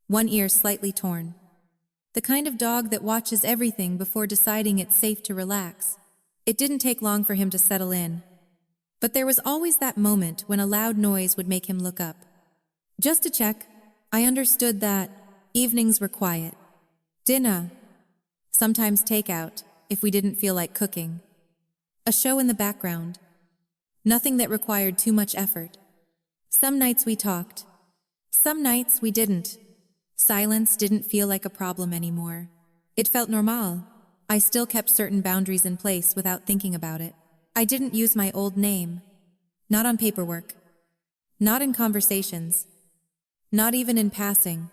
Speaker 1: One ear slightly torn. The kind of dog that watches everything before deciding it's safe to relax. It didn't take long for him to settle in. But there was always that moment when a loud noise would make him look up. Just to check, I understood that evenings were quiet. Dinner. Sometimes takeout, if we didn't feel like cooking. A show in the background. Nothing that required too much effort. Some nights we talked. Some nights we didn't. Silence didn't feel like a problem anymore. It felt normal. I still kept certain boundaries in place without thinking about it. I didn't use my old name. Not on paperwork. Not in conversations. Not even in passing.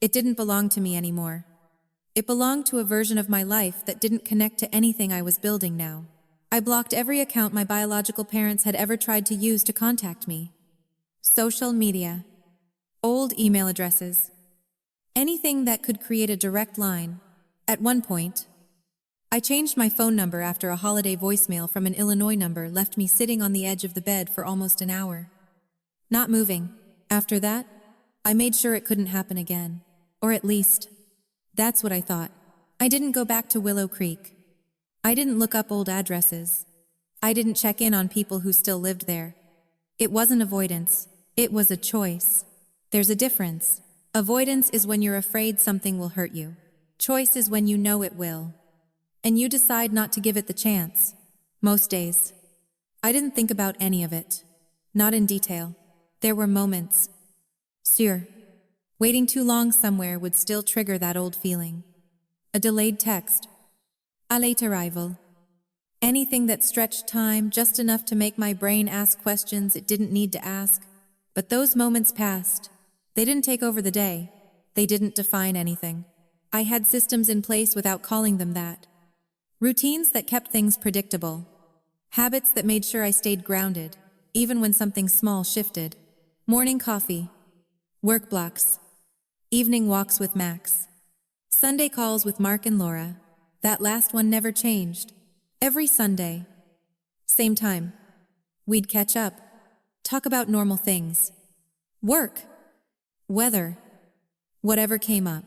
Speaker 1: It didn't belong to me anymore. It belonged to a version of my life that didn't connect to anything I was building now. I blocked every account my biological parents had ever tried to use to contact me. Social media. Old email addresses. Anything that could create a direct line. At one point, I changed my phone number after a holiday voicemail from an Illinois number left me sitting on the edge of the bed for almost an hour. Not moving. After that, I made sure it couldn't happen again. Or at least, that's what I thought. I didn't go back to Willow Creek. I didn't look up old addresses. I didn't check in on people who still lived there. It wasn't avoidance. It was a choice. There's a difference. Avoidance is when you're afraid something will hurt you. Choice is when you know it will. And you decide not to give it the chance. Most days, I didn't think about any of it. Not in detail. There were moments. Sure. Waiting too long somewhere would still trigger that old feeling. A delayed text. A late arrival. Anything that stretched time just enough to make my brain ask questions it didn't need to ask. But those moments passed. They didn't take over the day. They didn't define anything. I had systems in place without calling them that. Routines that kept things predictable. Habits that made sure I stayed grounded, even when something small shifted. Morning coffee. Work blocks. Evening walks with Max. Sunday calls with Mark and Laura. That last one never changed. Every Sunday. Same time. We'd catch up. talk about normal things. Work, weather, whatever came up.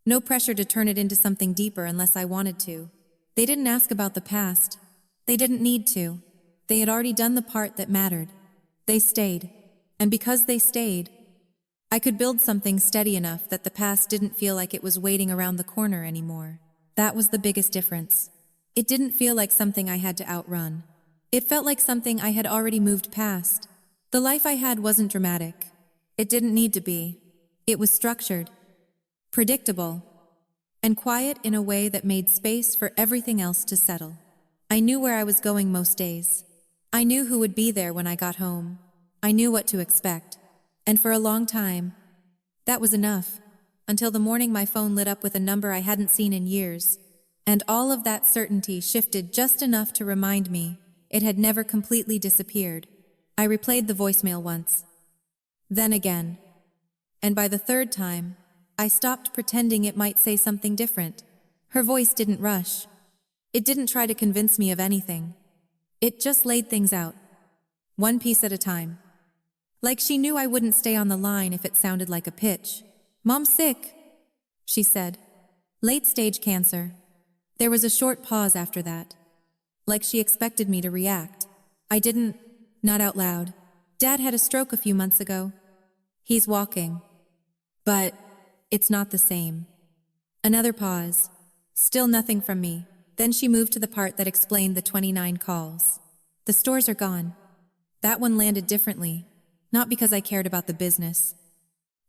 Speaker 1: No pressure to turn it into something deeper unless I wanted to. They didn't ask about the past. They didn't need to. They had already done the part that mattered. They stayed. And because they stayed, I could build something steady enough that the past didn't feel like it was waiting around the corner anymore. That was the biggest difference. It didn't feel like something I had to outrun. It felt like something I had already moved past. The life I had wasn't dramatic. It didn't need to be. It was structured, predictable, and quiet in a way that made space for everything else to settle. I knew where I was going most days. I knew who would be there when I got home. I knew what to expect. And for a long time, that was enough, until the morning my phone lit up with a number I hadn't seen in years, and all of that certainty shifted just enough to remind me it had never completely disappeared. I replayed the voicemail once, then again, and by the third time, I stopped pretending it might say something different. Her voice didn't rush. It didn't try to convince me of anything. It just laid things out, one piece at a time. Like she knew I wouldn't stay on the line if it sounded like a pitch. "Mom's sick," she said. "Late-stage cancer." There was a short pause after that, like she expected me to react. I didn't, not out loud. "Dad had a stroke a few months ago. He's walking. But it's not the same." Another pause. Still nothing from me. Then she moved to the part that explained the 29 calls. "The stores are gone." That one landed differently, not because I cared about the business,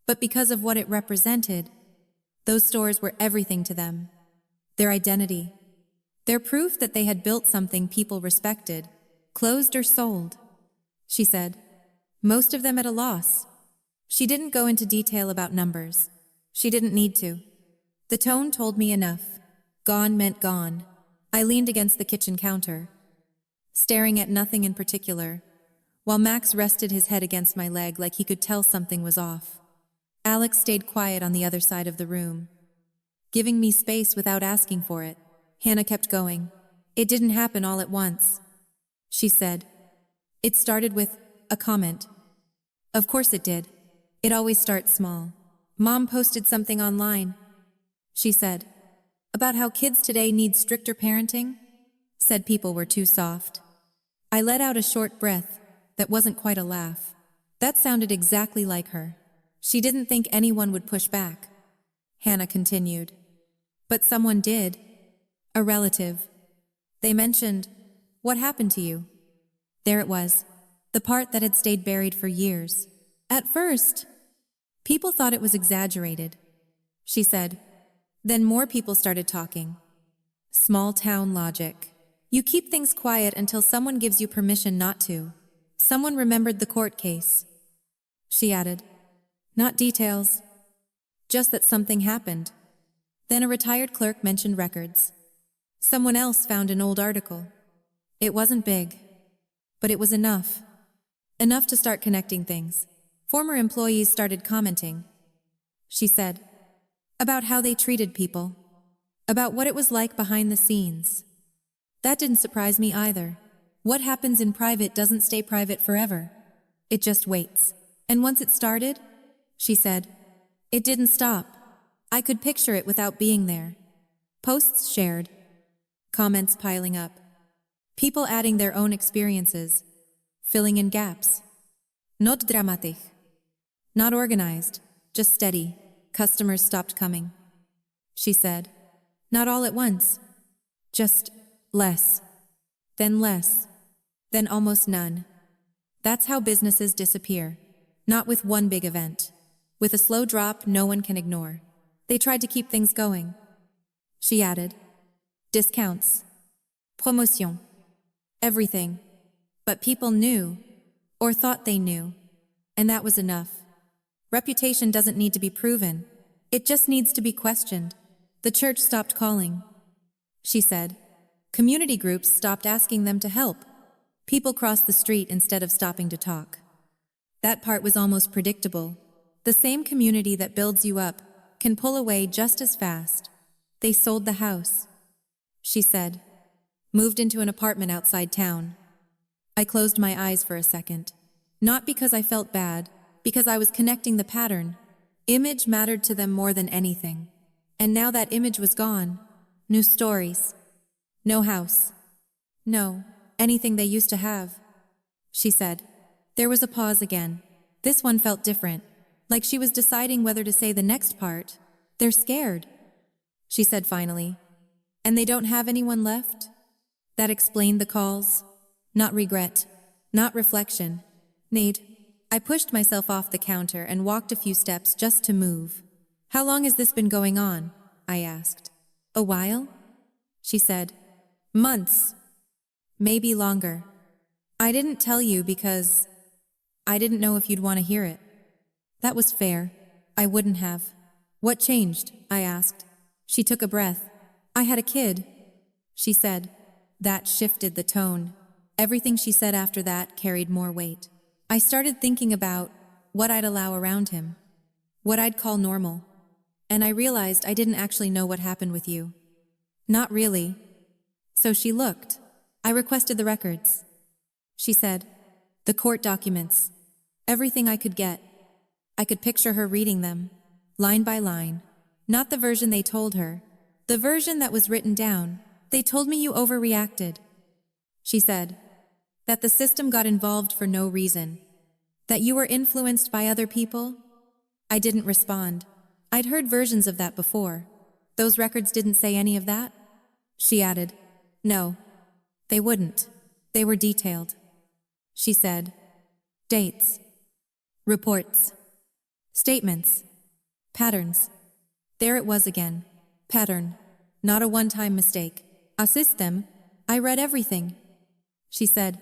Speaker 1: but because of what it represented. Those stores were everything to them. Their identity. Their proof that they had built something people respected, closed or sold. She said, most of them at a loss. She didn't go into detail about numbers. She didn't need to. The tone told me enough. Gone meant gone. I leaned against the kitchen counter, staring at nothing in particular, while Max rested his head against my leg like he could tell something was off. Alex stayed quiet on the other side of the room, giving me space without asking for it. Hannah kept going. "It didn't happen all at once," she said. "It started with a comment." "Of course it did. It always starts small. Mom posted something online," she said, "about how kids today need stricter parenting. Said people were too soft." I let out a short breath that wasn't quite a laugh. That sounded exactly like her. She didn't think anyone would push back. Hannah continued. "But someone did. A relative. They mentioned, 'What happened to you?' There it was, the part that had stayed buried for years. At first, people thought it was exaggerated," she said. Then more people started talking. Small town logic. You keep things quiet until someone gives you permission not to. Someone remembered the court case, she added. Not details, just that something happened. Then a retired clerk mentioned records. Someone else found an old article. It wasn't big, but it was enough. Enough to start connecting things. Former employees started commenting, she said, about how they treated people, about what it was like behind the scenes. That didn't surprise me either. What happens in private doesn't stay private forever. It just waits. And once it started, she said, it didn't stop. I could picture it without being there. Posts shared, comments piling up, people adding their own experiences, filling in gaps. Not dramatic. Not organized, just steady. Customers stopped coming, she said. Not all at once, just less, then almost none. That's how businesses disappear. Not with one big event. With a slow drop no one can ignore. They tried to keep things going, she added. Discounts, promotion, everything. But people knew, or thought they knew, and that was enough. Reputation doesn't need to be proven. It just needs to be questioned. The church stopped calling, she said. Community groups stopped asking them to help. People crossed the street instead of stopping to talk. That part was almost predictable. The same community that builds you up can pull away just as fast. They sold the house, she said. Moved into an apartment outside town. I closed my eyes for a second. Not because I felt bad, because I was connecting the pattern. Image mattered to them more than anything. And now that image was gone. New stories. No house. No, anything they used to have. She said. There was a pause again. This one felt different, like she was deciding whether to say the next part. They're scared, she said finally. And they don't have anyone left? That explained the calls. Not regret, not reflection. Need. I pushed myself off the counter and walked a few steps just to move. How long has this been going on? I asked. A while? She said. Months. Maybe longer. I didn't tell you because I didn't know if you'd want to hear it. That was fair. I wouldn't have. What changed? I asked. She took a breath. I had a kid, she said. That shifted the tone. Everything she said after that carried more weight. I started thinking about what I'd allow around him, what I'd call normal. And I realized I didn't actually know what happened with you. Not really. So she looked. I requested the records. She said, the court documents, everything I could get. I could picture her reading them, line by line. Not the version they told her, the version that was written down. They told me you overreacted. She said, that the system got involved for no reason, that you were influenced by other people. I didn't respond. I'd heard versions of that before. Those records didn't say any of that? She added, no, they wouldn't. They were detailed. She said, dates, reports, statements, patterns. There it was again. Pattern, not a one-time mistake. A system. I read everything. She said,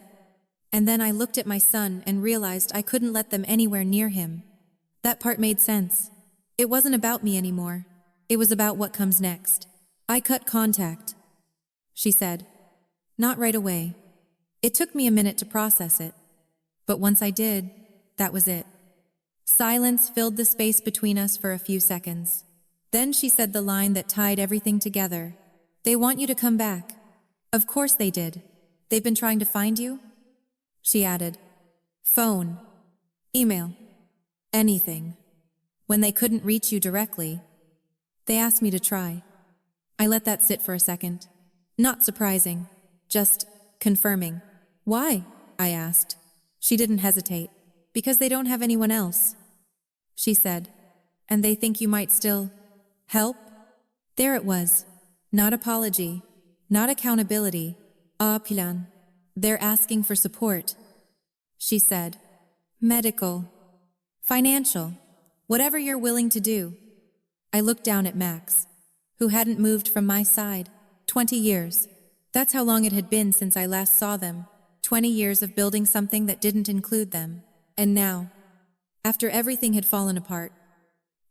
Speaker 1: and then I looked at my son and realized I couldn't let them anywhere near him. That part made sense. It wasn't about me anymore. It was about what comes next. I cut contact. She said, not right away. It took me a minute to process it. But once I did, that was it. Silence filled the space between us for a few seconds. Then she said the line that tied everything together. They want you to come back. Of course they did. They've been trying to find you? She added, phone, email, anything. When they couldn't reach you directly, they asked me to try. I let that sit for a second. Not surprising, just confirming. Why? I asked. She didn't hesitate. Because they don't have anyone else. She said, and they think you might still help? There it was. Not apology, not accountability. Plan. They're asking for support. She said, medical, financial, whatever you're willing to do. I looked down at Max, who hadn't moved from my side. 20 years. That's how long it had been since I last saw them. 20 years of building something that didn't include them. And now, after everything had fallen apart,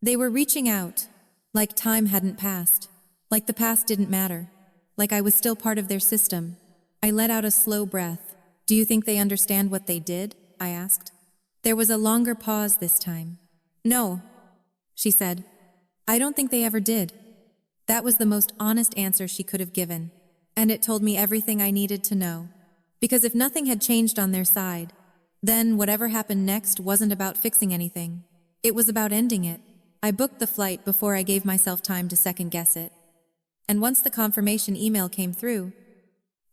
Speaker 1: they were reaching out, like time hadn't passed, like the past didn't matter, like I was still part of their system. I let out a slow breath. Do you think they understand what they did? I asked. There was a longer pause this time. No, she said. I don't think they ever did. That was the most honest answer she could have given, and it told me everything I needed to know. Because if nothing had changed on their side, then whatever happened next wasn't about fixing anything. It was about ending it. I booked the flight before I gave myself time to second-guess it. And once the confirmation email came through,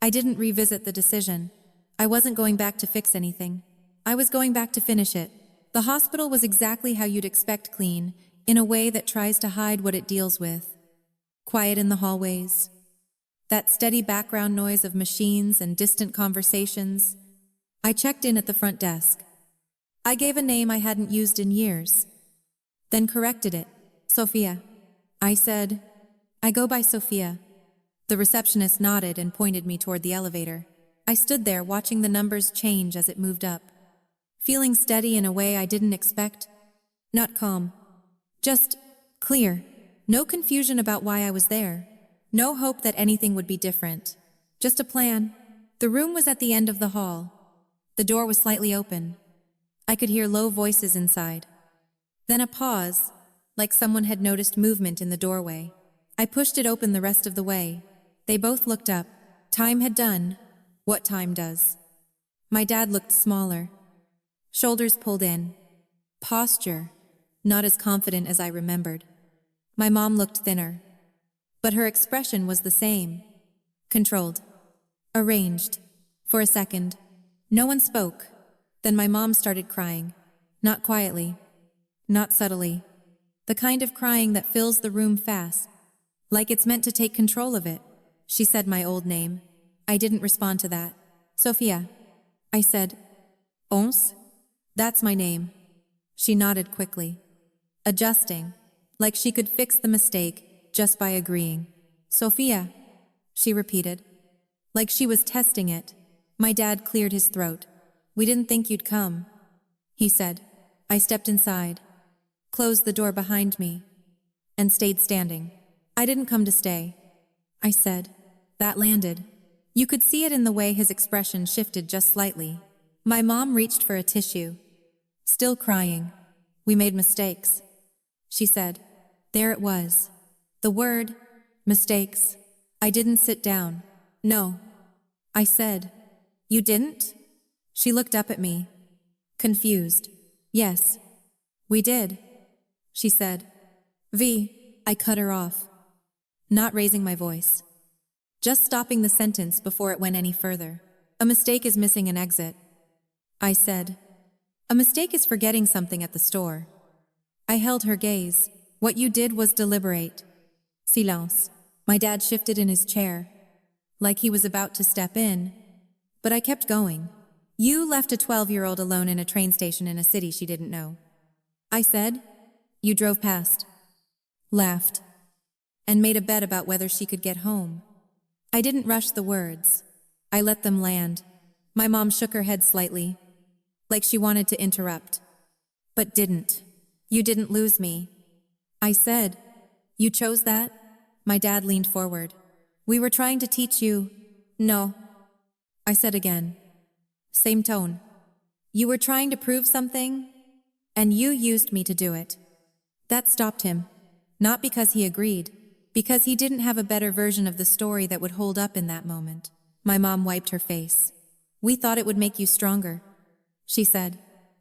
Speaker 1: I didn't revisit the decision. I wasn't going back to fix anything. I was going back to finish it. The hospital was exactly how you'd expect clean, in a way that tries to hide what it deals with. Quiet in the hallways. That steady background noise of machines and distant conversations. I checked in at the front desk. I gave a name I hadn't used in years, then corrected it. Sophia. I said, I go by Sophia. The receptionist nodded and pointed me toward the elevator. I stood there watching the numbers change as it moved up, feeling steady in a way I didn't expect. Not calm, just clear. No confusion about why I was there. No hope that anything would be different. Just a plan. The room was at the end of the hall. The door was slightly open. I could hear low voices inside. Then a pause, like someone had noticed movement in the doorway. I pushed it open the rest of the way. They both looked up. Time had done what time does. My dad looked smaller, Shoulders pulled in. Posture, not as confident as I remembered. My mom looked thinner, but her expression was the same. Controlled. Arranged. For a second, no one spoke. Then my mom started crying. Not quietly. Not subtly. The kind of crying that fills the room fast. Like it's meant to take control of it. She said my old name. I didn't respond to that. Sophia. I said, Ons? That's my name. She nodded quickly. Adjusting. Like she could fix the mistake just by agreeing. Sophia. She repeated. Like she was testing it. My dad cleared his throat. We didn't think you'd come, he said. I stepped inside, closed the door behind me, and stayed standing. I didn't come to stay, I said. That landed. You could see it in the way his expression shifted just slightly. My mom reached for a tissue. Still crying. We made mistakes, she said. There it was. The word, mistakes. I didn't sit down. No, I said. You didn't? She looked up at me, confused. Yes, we did, she said. I cut her off, not raising my voice, just stopping the sentence before it went any further. A mistake is missing an exit, I said. A mistake is forgetting something at the store. I held her gaze. What you did was deliberate. Silence. My dad shifted in his chair, like he was about to step in, but I kept going. You left a 12-year-old alone in a train station in a city she didn't know, I said. You drove past, laughed, and made a bet about whether she could get home. I didn't rush the words. I let them land. My mom shook her head slightly, like she wanted to interrupt, but didn't. You didn't lose me, I said. You chose that? My dad leaned forward. We were trying to teach you. No, I said again. Same tone. You were trying to prove something, and you used me to do it. That stopped him. Not because he agreed, because he didn't have a better version of the story that would hold up in that moment. My mom wiped her face. We thought it would make you stronger, she said.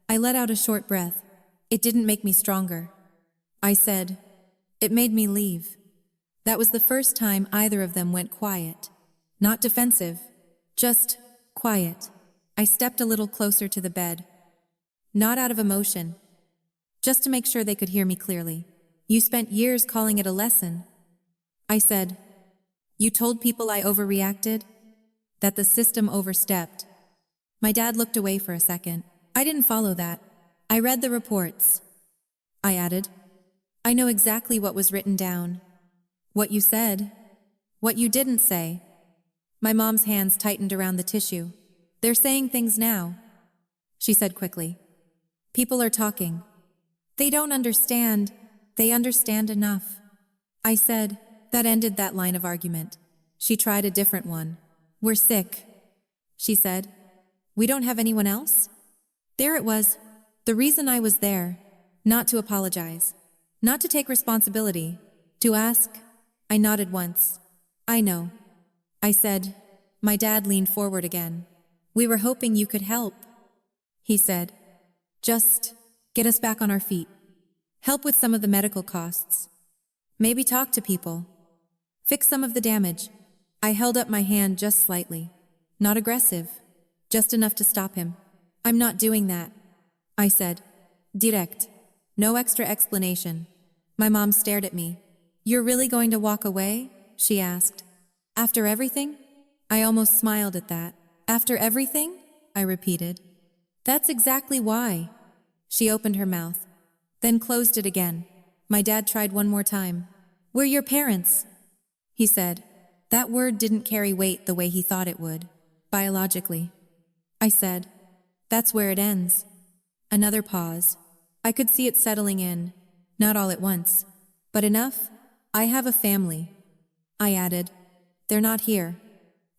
Speaker 1: I let out a short breath. It didn't make me stronger, I said. It made me leave. That was the first time either of them went quiet. Not defensive, just quiet. I stepped a little closer to the bed. Not out of emotion, just to make sure they could hear me clearly. You spent years calling it a lesson, I said. You told people I overreacted, that the system overstepped. My dad looked away for a second. I didn't follow that. I read the reports, I added. I know exactly what was written down. What you said, what you didn't say. My mom's hands tightened around the tissue. They're saying things now, she said quickly. People are talking. They don't understand. They understand enough, I said. That ended that line of argument. She tried a different one. We're sick, she said. We don't have anyone else? There it was. The reason I was there. Not to apologize. Not to take responsibility. To ask. I nodded once. I know, I said. My dad leaned forward again. We were hoping you could help, he said. Just get us back on our feet. Help with some of the medical costs. Maybe talk to people. Fix some of the damage. I held up my hand just slightly. Not aggressive. Just enough to stop him. I'm not doing that, I said. Direct. No extra explanation. My mom stared at me. You're really going to walk away? She asked. After everything? I almost smiled at that. After everything? I repeated. That's exactly why. She opened her mouth, then closed it again. My dad tried one more time. We're your parents, he said. That word didn't carry weight the way he thought it would, biologically. I said, that's where it ends. Another pause. I could see it settling in, not all at once, but enough. I have a family, I added. They're not here.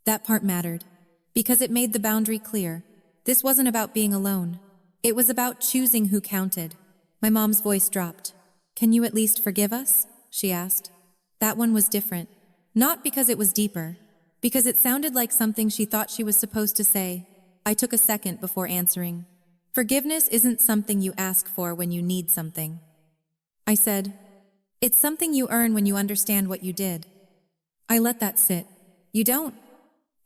Speaker 1: That part mattered, because it made the boundary clear. This wasn't about being alone. It was about choosing who counted. My mom's voice dropped. Can you at least forgive us? She asked. That one was different. Not because it was deeper, because it sounded like something she thought she was supposed to say. I took a second before answering. Forgiveness isn't something you ask for when you need something. I said, it's something you earn when you understand what you did. I let that sit. You don't?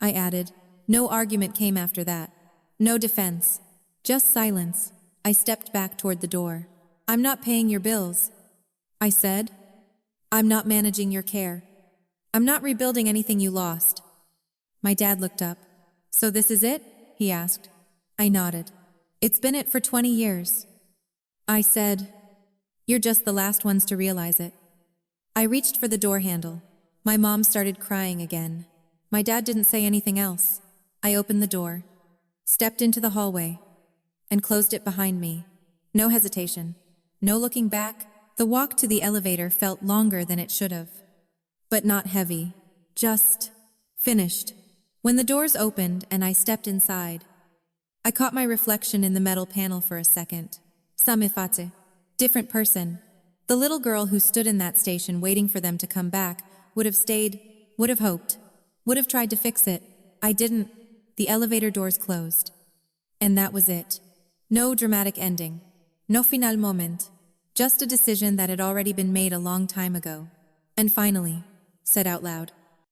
Speaker 1: I added. No argument came after that. No defense. Just silence. I stepped back toward the door. I'm not paying your bills, I said. I'm not managing your care. I'm not rebuilding anything you lost. My dad looked up. So this is it? He asked. I nodded. It's been it for 20 years. I said, you're just the last ones to realize it. I reached for the door handle. My mom started crying again. My dad didn't say anything else. I opened the door, stepped into the hallway, and closed it behind me. No hesitation. No looking back. The walk to the elevator felt longer than it should have. But not heavy. Just finished. When the doors opened and I stepped inside, I caught my reflection in the metal panel for a second. Samifate. Different person. The little girl who stood in that station waiting for them to come back would have stayed, would have hoped, would have tried to fix it. I didn't. The elevator doors closed. And that was it. No dramatic ending. No final moment. Just a decision that had already been made a long time ago. And finally, said out loud,